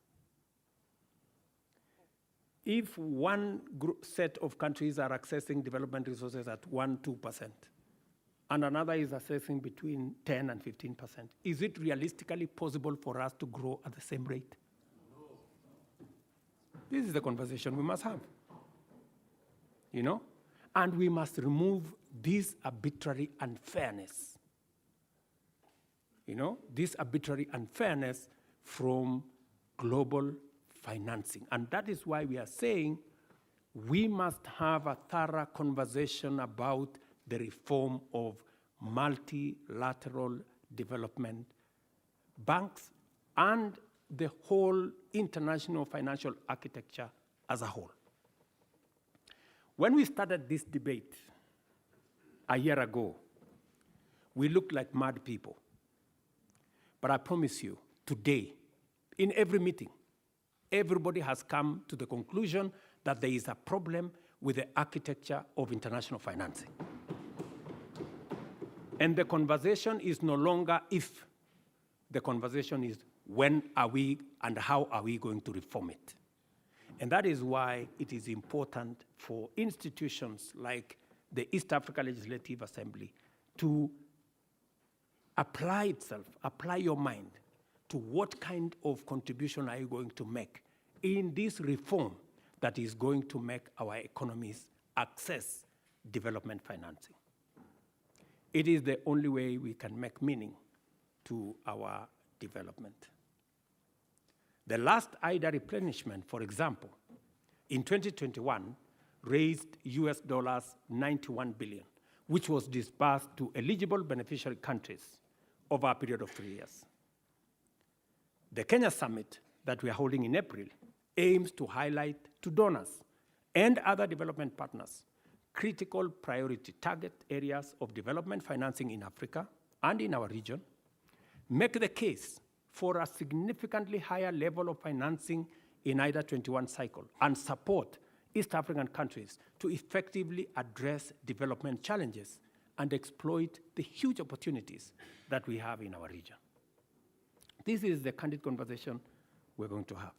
if one set of countries are accessing development resources at 1, 2%, and another is accessing between 10 and 15%, is it realistically possible for us to grow at the same rate? No. This is the conversation we must have. You know? And we must remove this arbitrary unfairness. You know, this arbitrary unfairness from global financing. And that is why we are saying we must have a thorough conversation about the reform of multilateral development banks and the whole international financial architecture as a whole. When we started this debate a year ago, we looked like mad people. But I promise you, today, in every meeting, everybody has come to the conclusion that there is a problem with the architecture of international financing. And the conversation is no longer if, the conversation is when are we and how are we going to reform it. And that is why it is important for institutions like the East Africa Legislative Assembly to apply itself, apply your mind to what kind of contribution are you going to make in this reform that is going to make our economies access development financing. It is the only way we can make meaning to our development. The last IDA replenishment, for example, in 2021, raised US $91 billion, which was disbursed to eligible beneficiary countries over a period of 3 years. The Kenya Summit that we are holding in April aims to highlight to donors and other development partners critical priority target areas of development financing in Africa and in our region, make the case for a significantly higher level of financing in IDA 21 cycle, and support East African countries to effectively address development challenges and exploit the huge opportunities that we have in our region. This is the candid conversation we're going to have.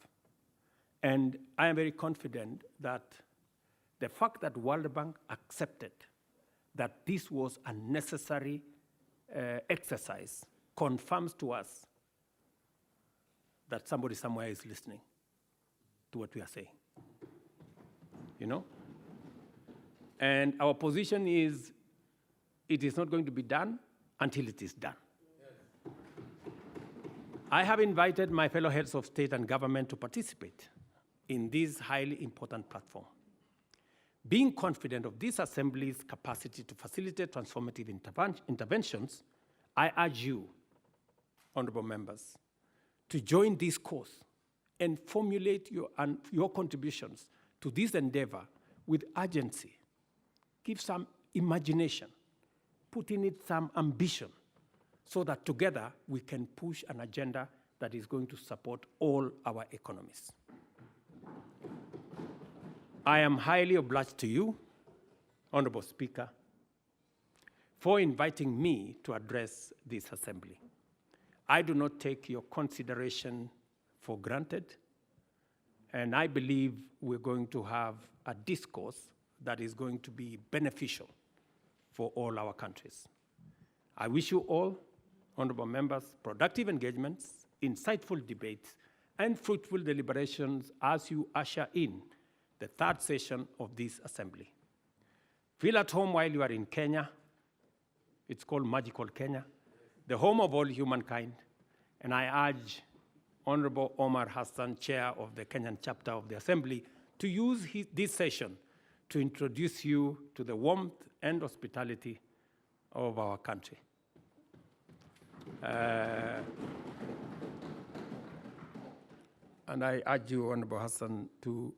And I am very confident that the fact that World Bank accepted that this was a necessary exercise confirms to us that somebody somewhere is listening to what we are saying. You know? And our position is, it is not going to be done until it is done. Yes. I have invited my fellow heads of state and government to participate in this highly important platform. Being confident of this Assembly's capacity to facilitate transformative interventions, I urge you, honorable members, to join this course and formulate your contributions to this endeavor with urgency. Give some imagination, put in it some ambition, so that together we can push an agenda that is going to support all our economies. I am highly obliged to you, Honorable Speaker, for inviting me to address this Assembly. I do not take your consideration for granted, And I believe we're going to have a discourse that is going to be beneficial for all our countries. I wish you all, honorable members, productive engagements, insightful debates, and fruitful deliberations as you usher in the third session of this assembly. Feel at home while you are in Kenya. It's called magical Kenya, the home of all humankind. And I urge Honorable Omar Hassan, Chair of the Kenyan chapter of the Assembly, to use this session to introduce you to the warmth and hospitality of our country. And I urge you, Honorable Hassan, to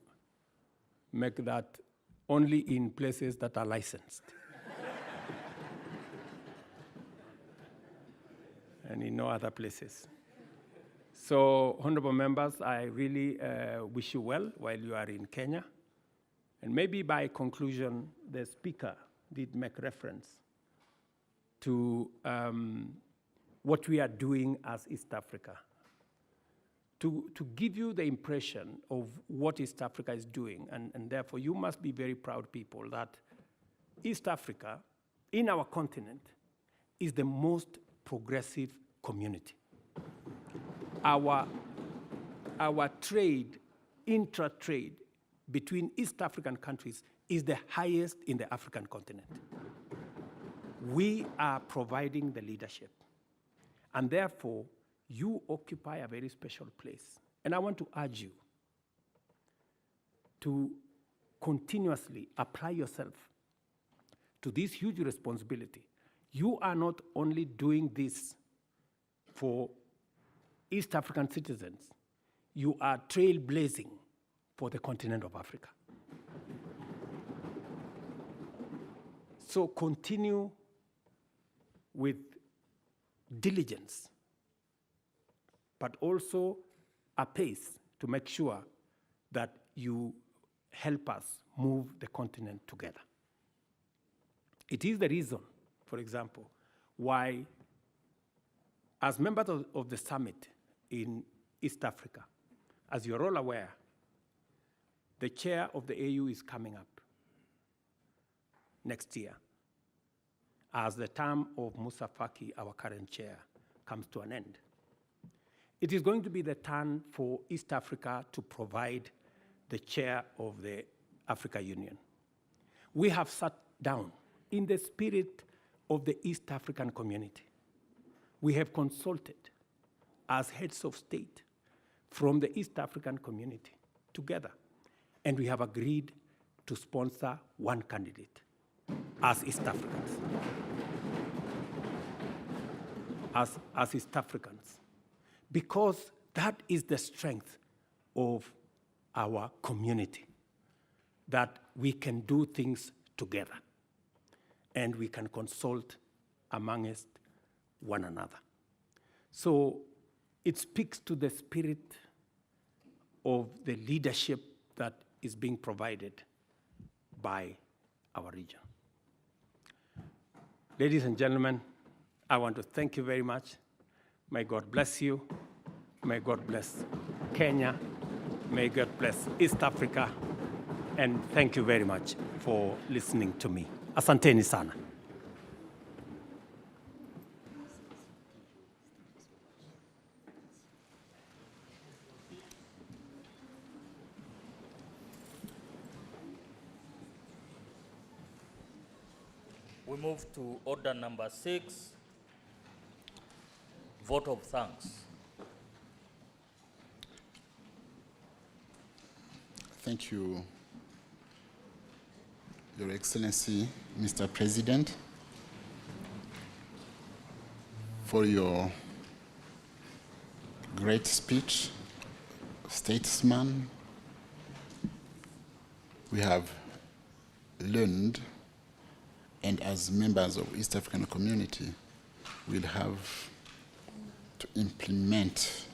make that only in places that are licensed. And in no other places. So, honorable members, I really wish you well while you are in Kenya. And maybe by conclusion, the speaker did make reference to what we are doing as East Africa. To give you the impression of what East Africa is doing, and therefore you must be very proud people that East Africa, in our continent, is the most progressive community. Our trade, intra-trade between East African countries is the highest in the African continent. We are providing the leadership. And therefore, you occupy a very special place. And I want to urge you to continuously apply yourself to this huge responsibility. You are not only doing this for East African citizens, you are trailblazing for the continent of Africa. So continue with diligence, but also a pace to make sure that you help us move the continent together. It is the reason, for example, why, as members of the summit in East Africa, as you're all aware, the chair of the AU is coming up next year as the term of Musa Faki, our current chair, comes to an end. It is going to be the turn for East Africa to provide the chair of the Africa Union. We have sat down in the spirit of the East African community. We have consulted as heads of state from the East African community together, and we have agreed to sponsor one candidate as East Africans. As East Africans, because that is the strength of our community, that we can do things together and we can consult amongst one another. So it speaks to the spirit of the leadership that is being provided by our region. Ladies and gentlemen, I want to thank you very much. May God bless you. May God bless Kenya. May God bless East Africa. And thank you very much for listening to me. Asanteni sana. We move to order number 6, vote of thanks. Thank you, Your Excellency, Mr. President, for your great speech, statesman. We have learned, and as members of East African community, we'll have to implement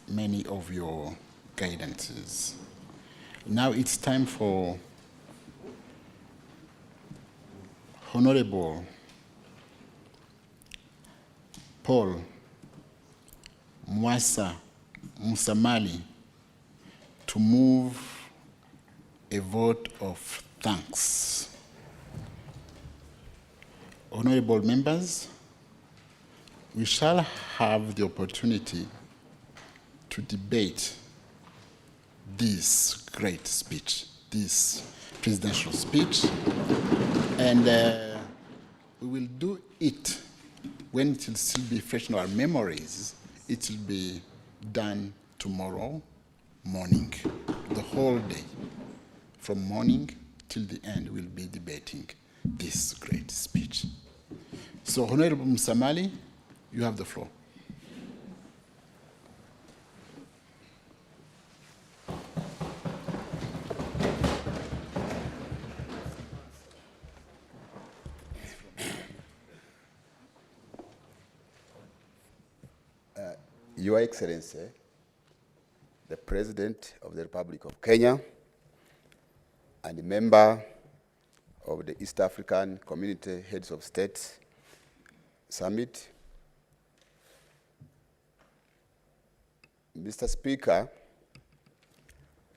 many of your guidances. Now it's time for Honorable Paul Mwasa Musamali to move a vote of thanks. Honorable members, we shall have the opportunity to debate this great speech, this presidential speech, and we will do it when it will still be fresh in our memories. It will be done tomorrow morning, the whole day. From morning till the end, we'll be debating this great speech. So, Honorable Msamali, you have the floor. Your Excellency, the President of the Republic of Kenya, and a member of the East African Community Heads of States Summit, Mr. Speaker,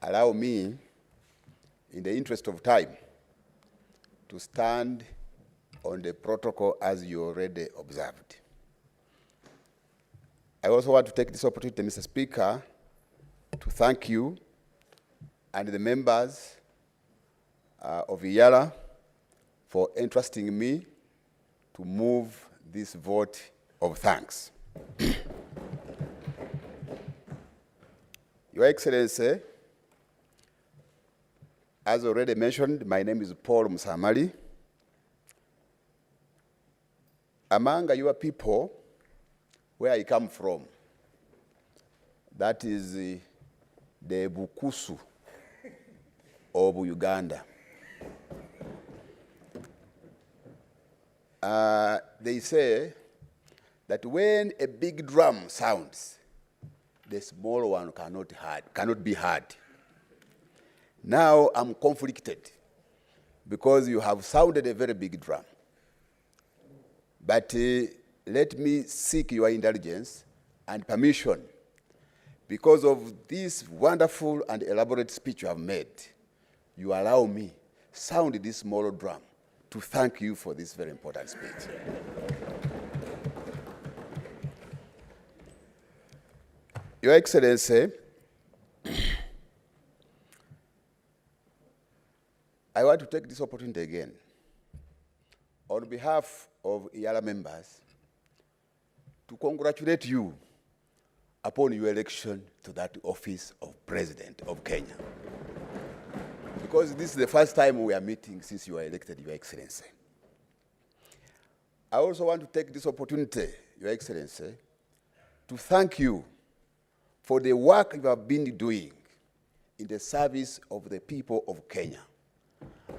allow me, in the interest of time, to stand on the protocol as you already observed. I also want to take this opportunity, Mr. Speaker, to thank you and the members of Eala for entrusting me to move this vote of thanks. Your Excellency, as already mentioned, my name is Paul Msamali. Among your people, where I come from, that is the Bukusu of Uganda. They say that when a big drum sounds, the small one cannot be heard. Now I'm conflicted because you have sounded a very big drum. But let me seek your indulgence and permission because of this wonderful and elaborate speech you have made. You allow me sound this small drum to thank you for this very important speech. Your Excellency, I want to take this opportunity again on behalf of Eala members to congratulate you upon your election to that office of President of Kenya. Because this is the first time we are meeting since you were elected, Your Excellency. I also want to take this opportunity, Your Excellency, to thank you for the work you have been doing in the service of the people of Kenya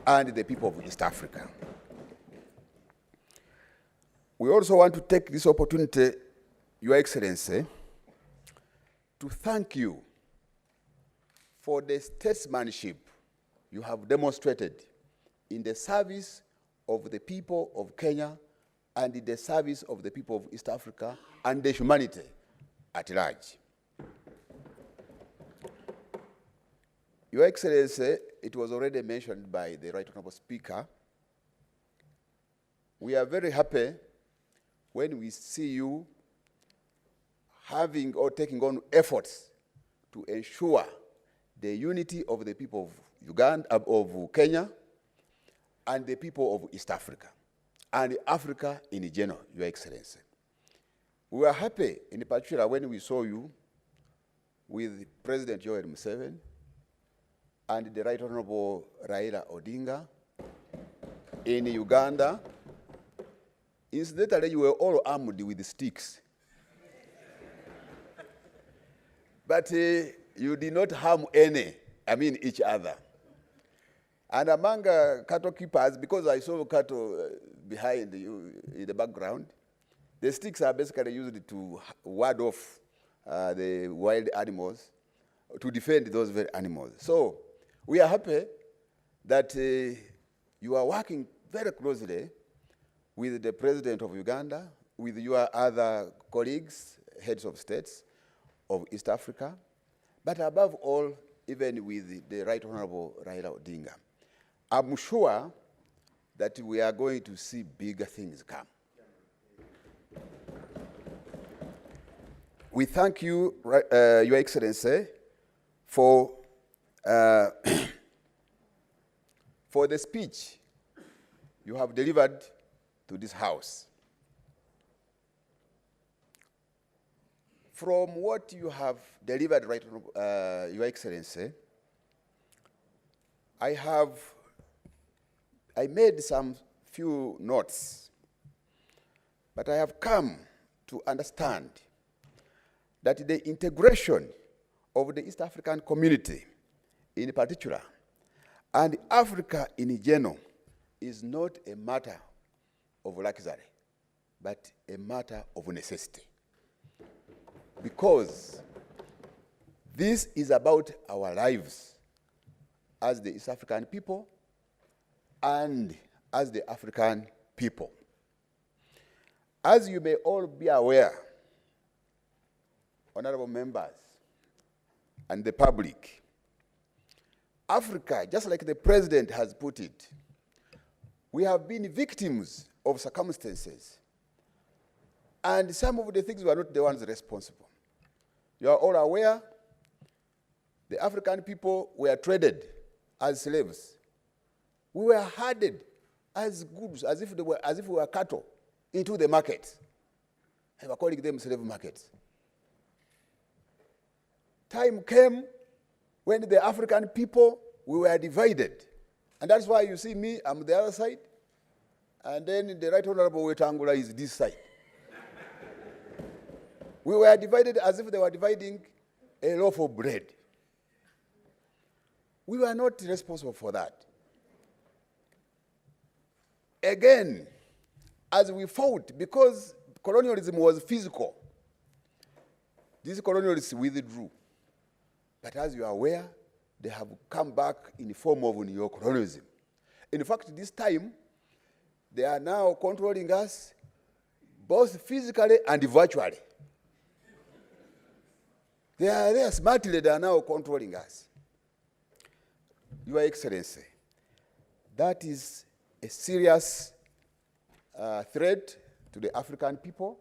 and the people of East Africa. We also want to take this opportunity, Your Excellency, to thank you for the statesmanship you have demonstrated in the service of the people of Kenya and in the service of the people of East Africa and the humanity at large. Your Excellency, it was already mentioned by the Right Honorable Speaker, we are very happy when we see you having or taking on efforts to ensure the unity of the people of Uganda, of Kenya, and the people of East Africa, and Africa in general, Your Excellency. We were happy, in particular, when we saw you with President Yoweri Museveni and the Right Honorable Raila Odinga in Uganda. Incidentally, you were all armed with sticks. But you did not harm each other. And among cattle keepers, because I saw cattle behind you in the background, the sticks are basically used to ward off the wild animals, to defend those very animals. So we are happy that you are working very closely with the President of Uganda, with your other colleagues, heads of states of East Africa, but above all, even with the Right Honorable Raila Odinga. I'm sure that we are going to see bigger things come. We thank you, Your Excellency, for for the speech you have delivered to this House. From what you have delivered, right, Your Excellency, I made some few notes, but I have come to understand that the integration of the East African community in particular and Africa in general is not a matter of luxury, but a matter of necessity. Because this is about our lives as the East African people and as the African people. As you may all be aware, honorable members and the public, Africa, just like the president has put it, we have been victims of circumstances. And some of the things were not the ones responsible. You are all aware, the African people were traded as slaves. We were herded as goods, as if we were cattle, into the market. And we're calling them slave markets. Time came when the African people, we were divided. And that's why you see me, I'm the other side, and then the Right Honorable Wetangula is this side. We were divided as if they were dividing a loaf of bread. We were not responsible for that. Again, as we fought, because colonialism was physical, these colonialists withdrew. But as you are aware, they have come back in the form of neo-colonialism. In fact, this time, they are now controlling us both physically and virtually. They are smartly, they are now controlling us. Your Excellency, that is a serious threat to the African people,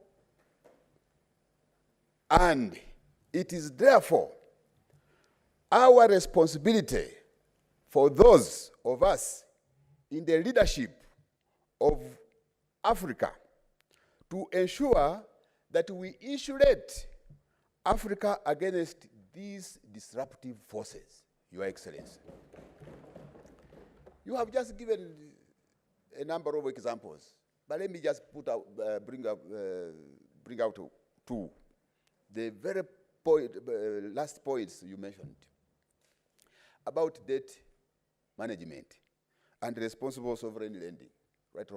and it is therefore our responsibility for those of us in the leadership of Africa to ensure that we insulate Africa against these disruptive forces, Your Excellency. You have just given a number of examples, but let me just bring out two. The very last points you mentioned about debt management and responsible sovereign lending, right,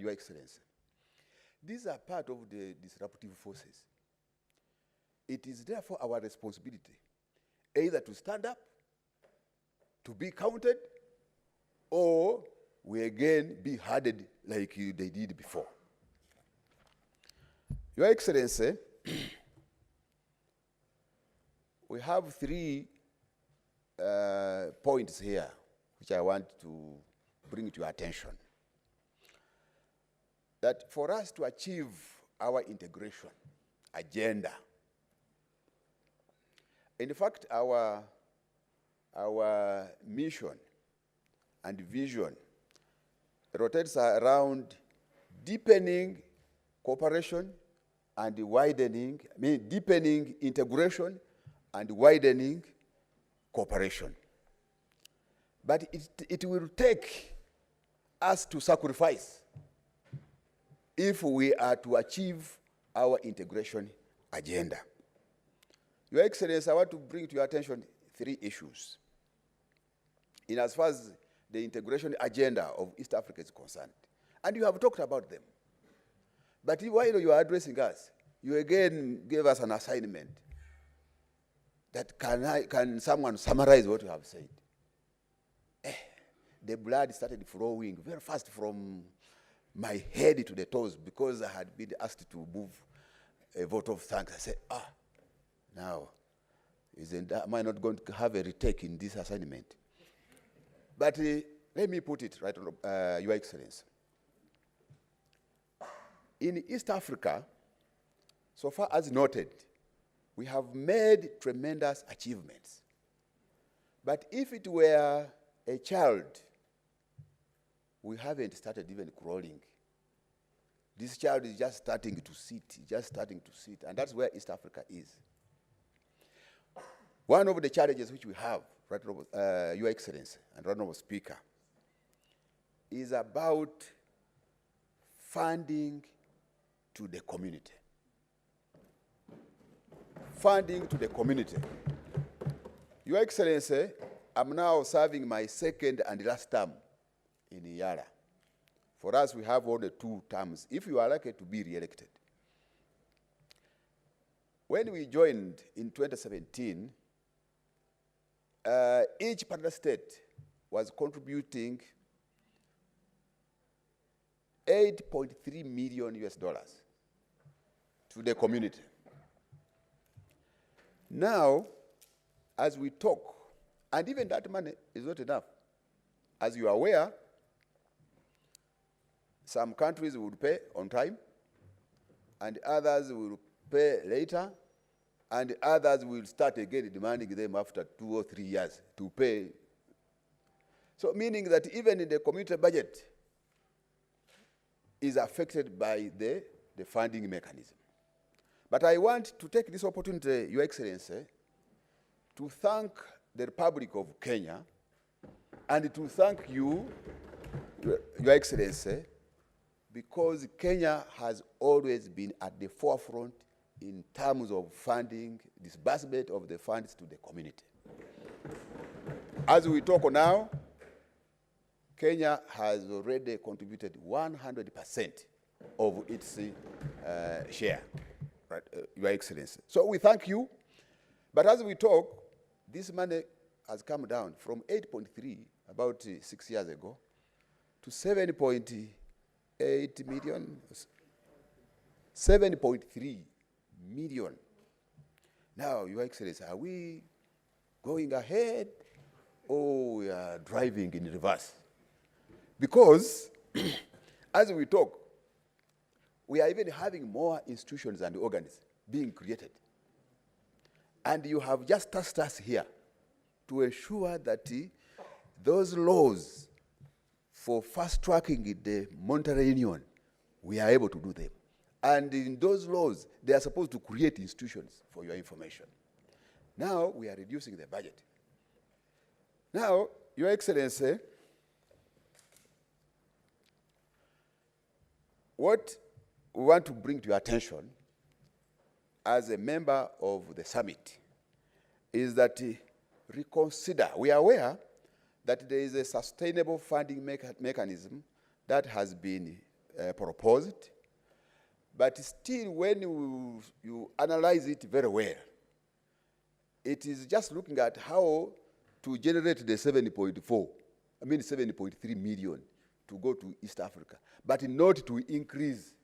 Your Excellency. These are part of the disruptive forces. It is therefore our responsibility either to stand up, to be counted, or we again be hardened like they did before. Your Excellency, we have three points here which I want to bring to your attention. That for us to achieve our integration agenda, in fact, our mission and vision rotates around deepening cooperation and widening, deepening integration and widening cooperation. But it will take us to sacrifice if we are to achieve our integration agenda. Your Excellency, I want to bring to your attention three issues in as far as the integration agenda of East Africa is concerned. And you have talked about them. But while you are addressing us, you again gave us an assignment that can someone summarize what you have said? The blood started flowing very fast from my head to the toes because I had been asked to move a vote of thanks. I said, now Am I not going to have a retake in this assignment? But let me put it right, Your Excellency. In East Africa, so far as noted, we have made tremendous achievements. But if it were a child, we haven't started even crawling. This child is just starting to sit, and that's where East Africa is. One of the challenges which we have, Your Excellency and Honorable Speaker, is about funding to the community. Funding to the community. Your Excellency, I'm now serving my second and last term in Eala. For us, we have only 2 terms, if you are lucky to be re-elected. When we joined in 2017, each partner state was contributing $8.3 million to the community. Now, as we talk, and even that money is not enough. As you are aware, some countries will pay on time, and others will pay later, and others will start again demanding them after 2 or 3 years to pay. So meaning that even in the community budget is affected by the funding mechanism. But I want to take this opportunity, Your Excellency, to thank the Republic of Kenya and to thank you, Your Excellency, because Kenya has always been at the forefront in terms of funding, disbursement of the funds to the community. As we talk now, Kenya has already contributed 100% of its share, right, Your Excellency. So we thank you, but as we talk, this money has come down from 8.3 about 6 years ago to 7.8 million, 7.3 million. Now, Your Excellency, are we going ahead or we are driving in reverse? Because as we talk, we are even having more institutions and organs being created. And you have just tasked us here to ensure that those laws for fast-tracking the monetary union, we are able to do them. And in those laws, they are supposed to create institutions, for your information. Now, we are reducing the budget. Now, Your Excellency, what we want to bring to your attention as a member of the summit is that reconsider. We are aware that there is a sustainable funding mechanism that has been proposed, but still when you analyze it very well, it is just looking at how to generate the 7.3 million to go to East Africa, but not to increase.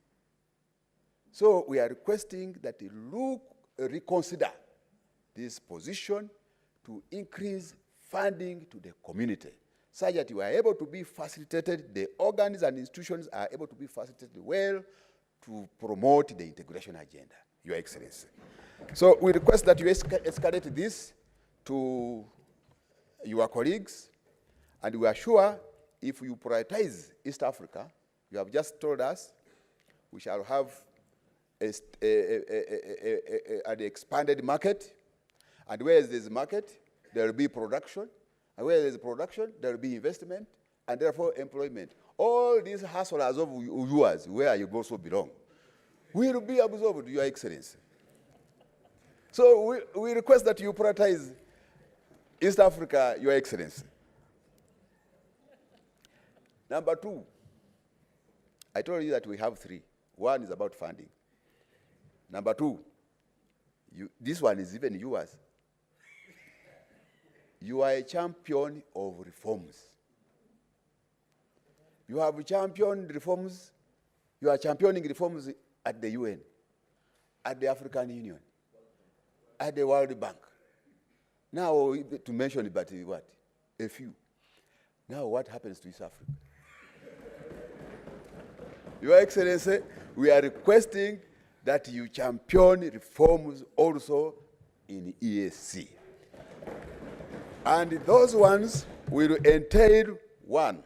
So we are requesting that you reconsider this position to increase funding to the community, such that you are able to be facilitated, the organs and institutions are able to be facilitated well to promote the integration agenda, Your Excellency. So we request that you escalate this to your colleagues, and we are sure if you prioritize East Africa, you have just told us we shall have an expanded market, and where there's a market, there will be production, and where there's production, there will be investment, and therefore employment. All these hustlers of yours, where you also belong, will be absorbed, Your Excellency. So we request that you prioritize East Africa, Your Excellency. Number 2, I told you that we have 3. 1 is about funding. Number 2, this one is even yours. You are a champion of reforms. You have championed reforms. You are championing reforms at the UN, at the African Union, at the World Bank, Now, to mention it, but what? A few. Now, what happens to East Africa? Your Excellency, we are requesting that you champion reforms also in EAC. And those ones will entail, one,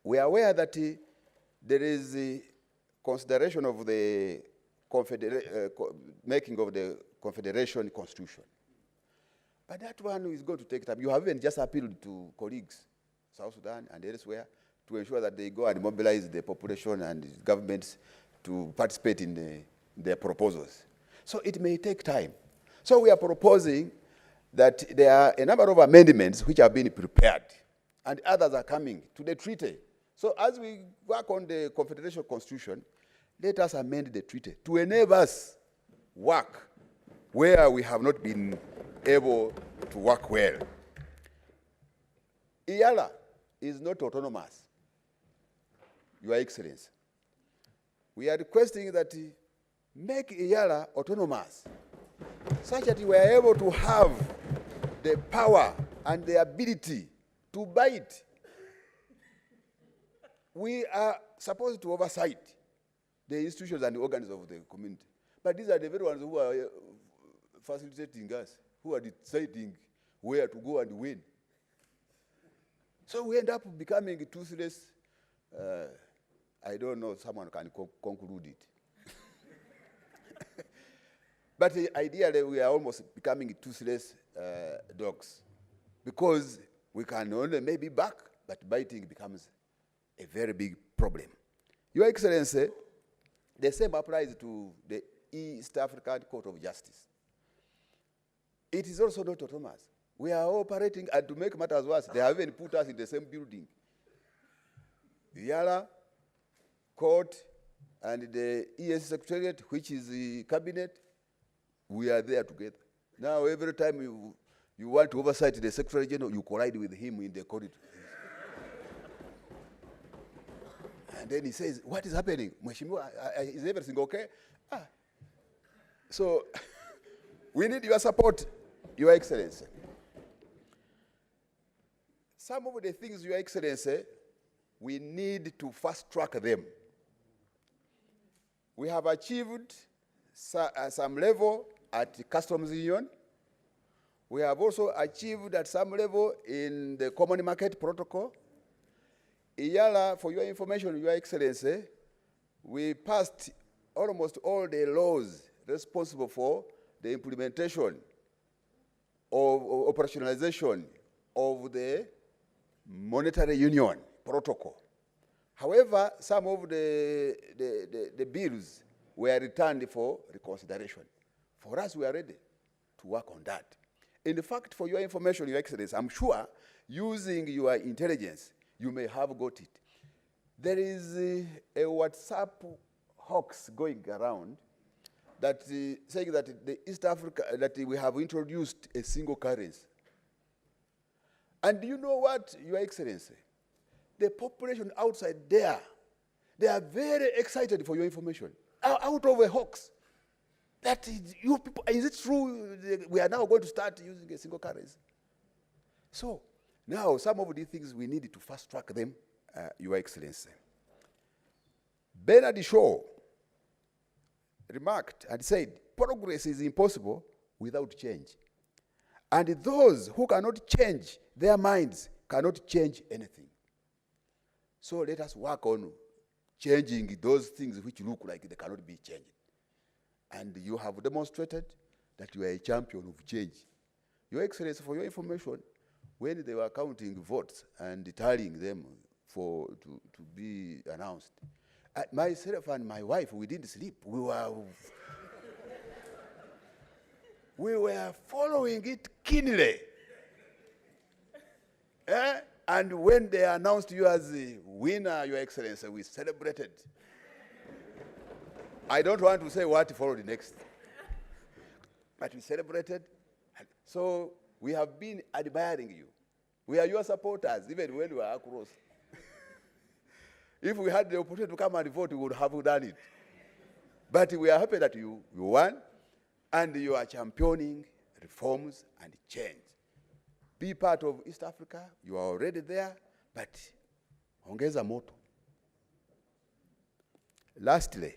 we are aware that there is a consideration of the making of the Confederation Constitution. But that one is going to take time. You have even just appealed to colleagues, South Sudan and elsewhere, to ensure that they go and mobilize the population and the governments to participate in their proposals. So it may take time. So we are proposing that there are a number of amendments which have been prepared, and others are coming to the treaty. So as we work on the Confederation Constitution, let us amend the treaty to enable us work where we have not been able to work well. Eala is not autonomous, Your Excellency. We are requesting that make Eala autonomous, such that we are able to have the power and the ability to bite. We are supposed to oversight the institutions and the organs of the community. But these are the very ones who are facilitating us, who are deciding where to go and when. So we end up becoming toothless. I don't know, someone can conclude it. But ideally, we are almost becoming toothless dogs, because we can only maybe bark, but biting becomes a very big problem. Your Excellency, the same applies to the East African Court of Justice. It is also not autonomous. We are operating, and to make matters worse, they have even put us in the same building. The Eala Court and the EAC Secretariat, which is the cabinet, we are there together. Now, every time you want to oversight the Secretary General, you collide with him in the corridor. And then he says, what is happening? Mheshimiwa, is everything okay? So, we need your support, Your Excellency. Some of the things, Your Excellency, we need to fast track them. We have achieved some level at the Customs Union. We have also achieved at some level in the Common Market Protocol. Eala, for your information, Your Excellency, we passed almost all the laws responsible for the implementation of operationalization of the Monetary Union Protocol. However, some of the bills were returned for reconsideration. For us, we are ready to work on that. In fact, for your information, Your Excellency, I'm sure, using your intelligence, you may have got it. There is a WhatsApp hoax going around that saying that the East Africa, that we have introduced a single currency. And do you know what, Your Excellency? The population outside there, they are very excited for your information. Out of a hoax. That is, you people, is it true we are now going to start using a single currency? So, now some of these things we need to fast track them, Your Excellency. Bernard Shaw remarked and said, progress is impossible without change. And those who cannot change their minds cannot change anything. So let us work on changing those things which look like they cannot be changed. And you have demonstrated that you are a champion of change. Your Excellency, for your information, when they were counting votes and tallying them to be announced, myself and my wife, we didn't sleep. We were following it keenly. And when they announced you as the winner, Your Excellency, we celebrated. I don't want to say what followed next, but we celebrated. So we have been admiring you. We are your supporters, even when we are across. If we had the opportunity to come and vote, we would have done it. But we are happy that you won, and you are championing reforms and change. Be part of East Africa. You are already there, but ongeza moto. Lastly,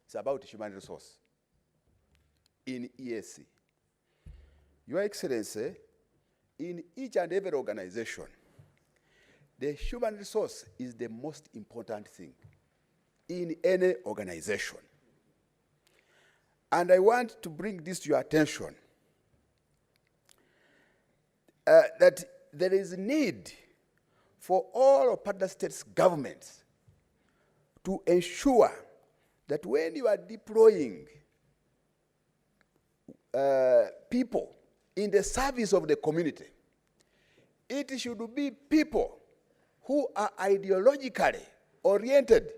it's about human resource in EAC. Your Excellency, in each and every organization, the human resource is the most important thing in any organization. And I want to bring this to your attention, that there is need for all of partner states' governments to ensure that when you are deploying people in the service of the community, it should be people who are ideologically oriented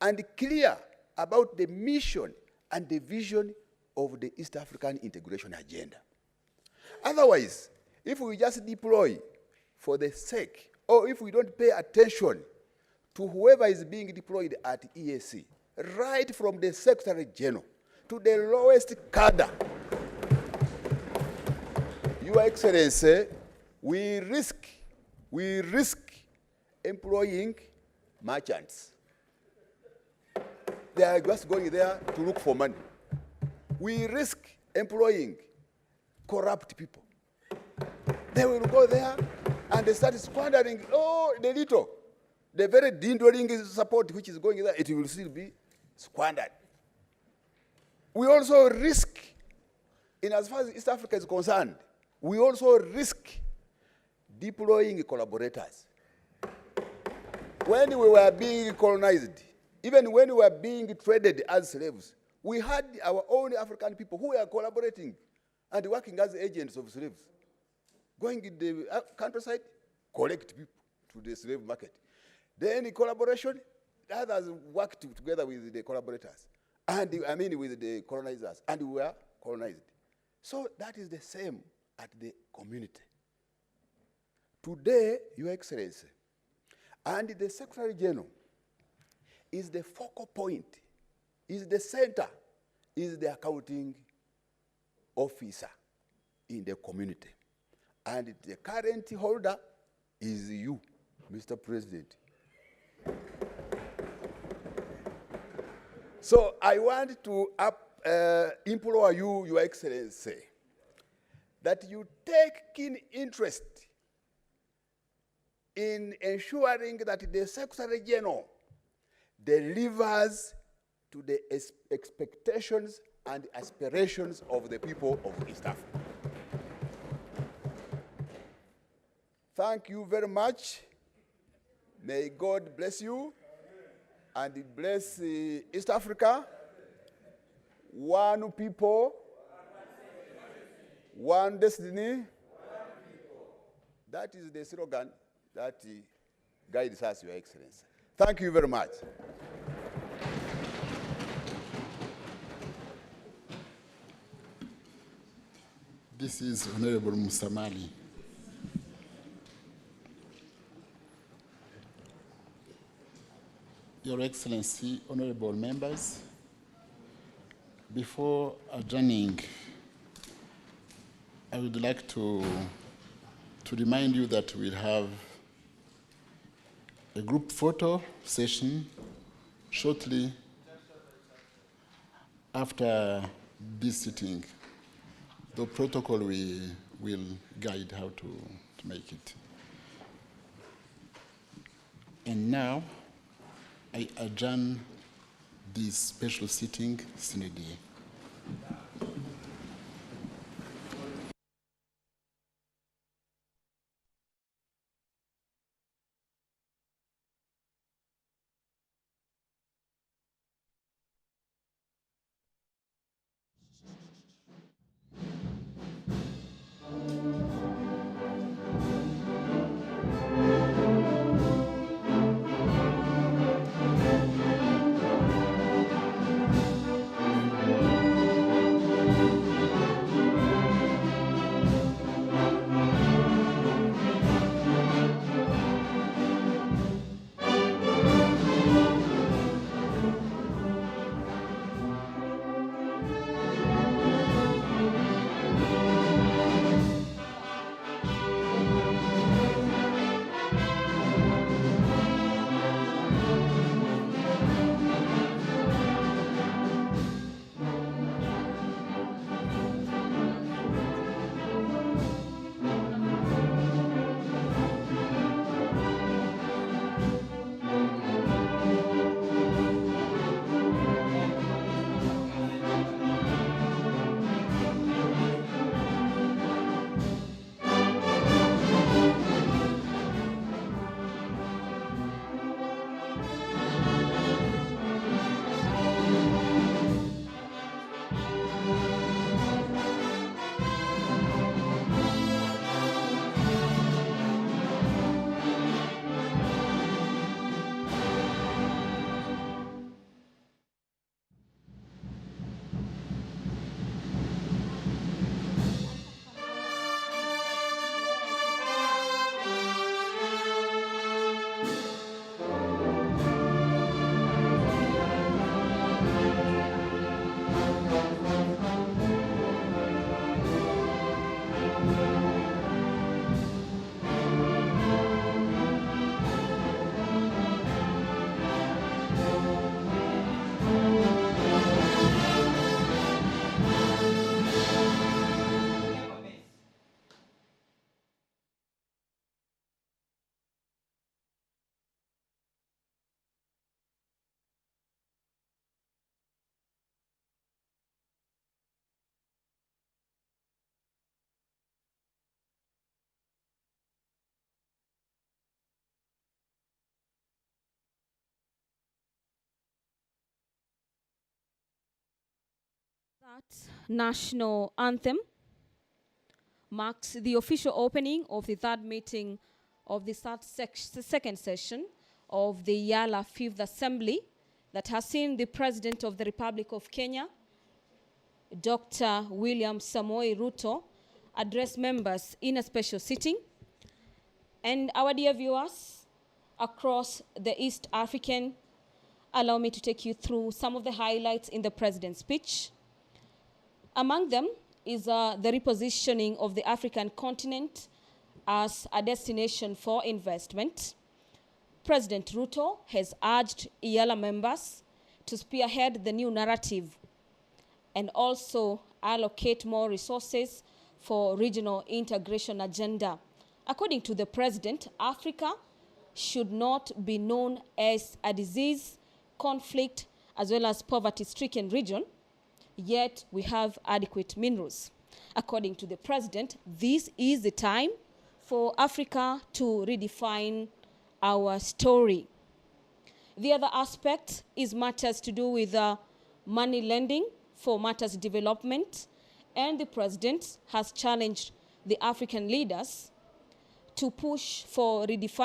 and clear about the mission and the vision of the East African integration agenda. Otherwise, if we just deploy for the sake, or if we don't pay attention to whoever is being deployed at EAC, right from the Secretary General to the lowest cadre, Your Excellency, we risk employing merchants. They are just going there to look for money. We risk employing corrupt people. They will go there and they start squandering, the very dwindling support which is going there, it will still be squandered. We also risk, in as far as East Africa is concerned, we also risk deploying collaborators. When we were being colonized, even when we were being traded as slaves, we had our own African people who were collaborating and working as agents of slaves. Going in the countryside, collect people to the slave market. Then in collaboration, the others worked together with the collaborators, and with the colonizers, and we were colonized. So that is the same at the community. Today, Your Excellency, and the Secretary General is the focal point, is the center, is the accounting officer in the community. And the current holder is you, Mr. President. So I want to implore you, Your Excellency, that you take keen interest in ensuring that the Secretary General delivers to the expectations and aspirations of the people of East Africa. Thank you very much. May God bless you and bless East Africa. One people, one destiny. That is the slogan that guides us, Your Excellency. Thank you very much. This is Honorable Musamali. Your Excellency, honorable members, before adjourning, I would like to remind you that we'll have a group photo session shortly after this sitting. The protocol will guide how to make it. And now, I adjourn this special sitting sine die. That national anthem marks the official opening of the third meeting of the second session of the Eala Fifth Assembly that has seen the President of the Republic of Kenya, Dr. William Samoei Ruto, address members in a special sitting. And our dear viewers across the East African, allow me to take you through some of the highlights in the President's speech. Among them is the repositioning of the African continent as a destination for investment. President Ruto has urged Eala members to spearhead the new narrative and also allocate more resources for regional integration agenda. According to the President, Africa should not be known as a disease, conflict, as well as poverty-stricken region, yet we have adequate minerals. According to the President, this is the time for Africa to redefine our story. The other aspect is matters to do with money lending for matters development, and the President has challenged the African leaders to push for redefining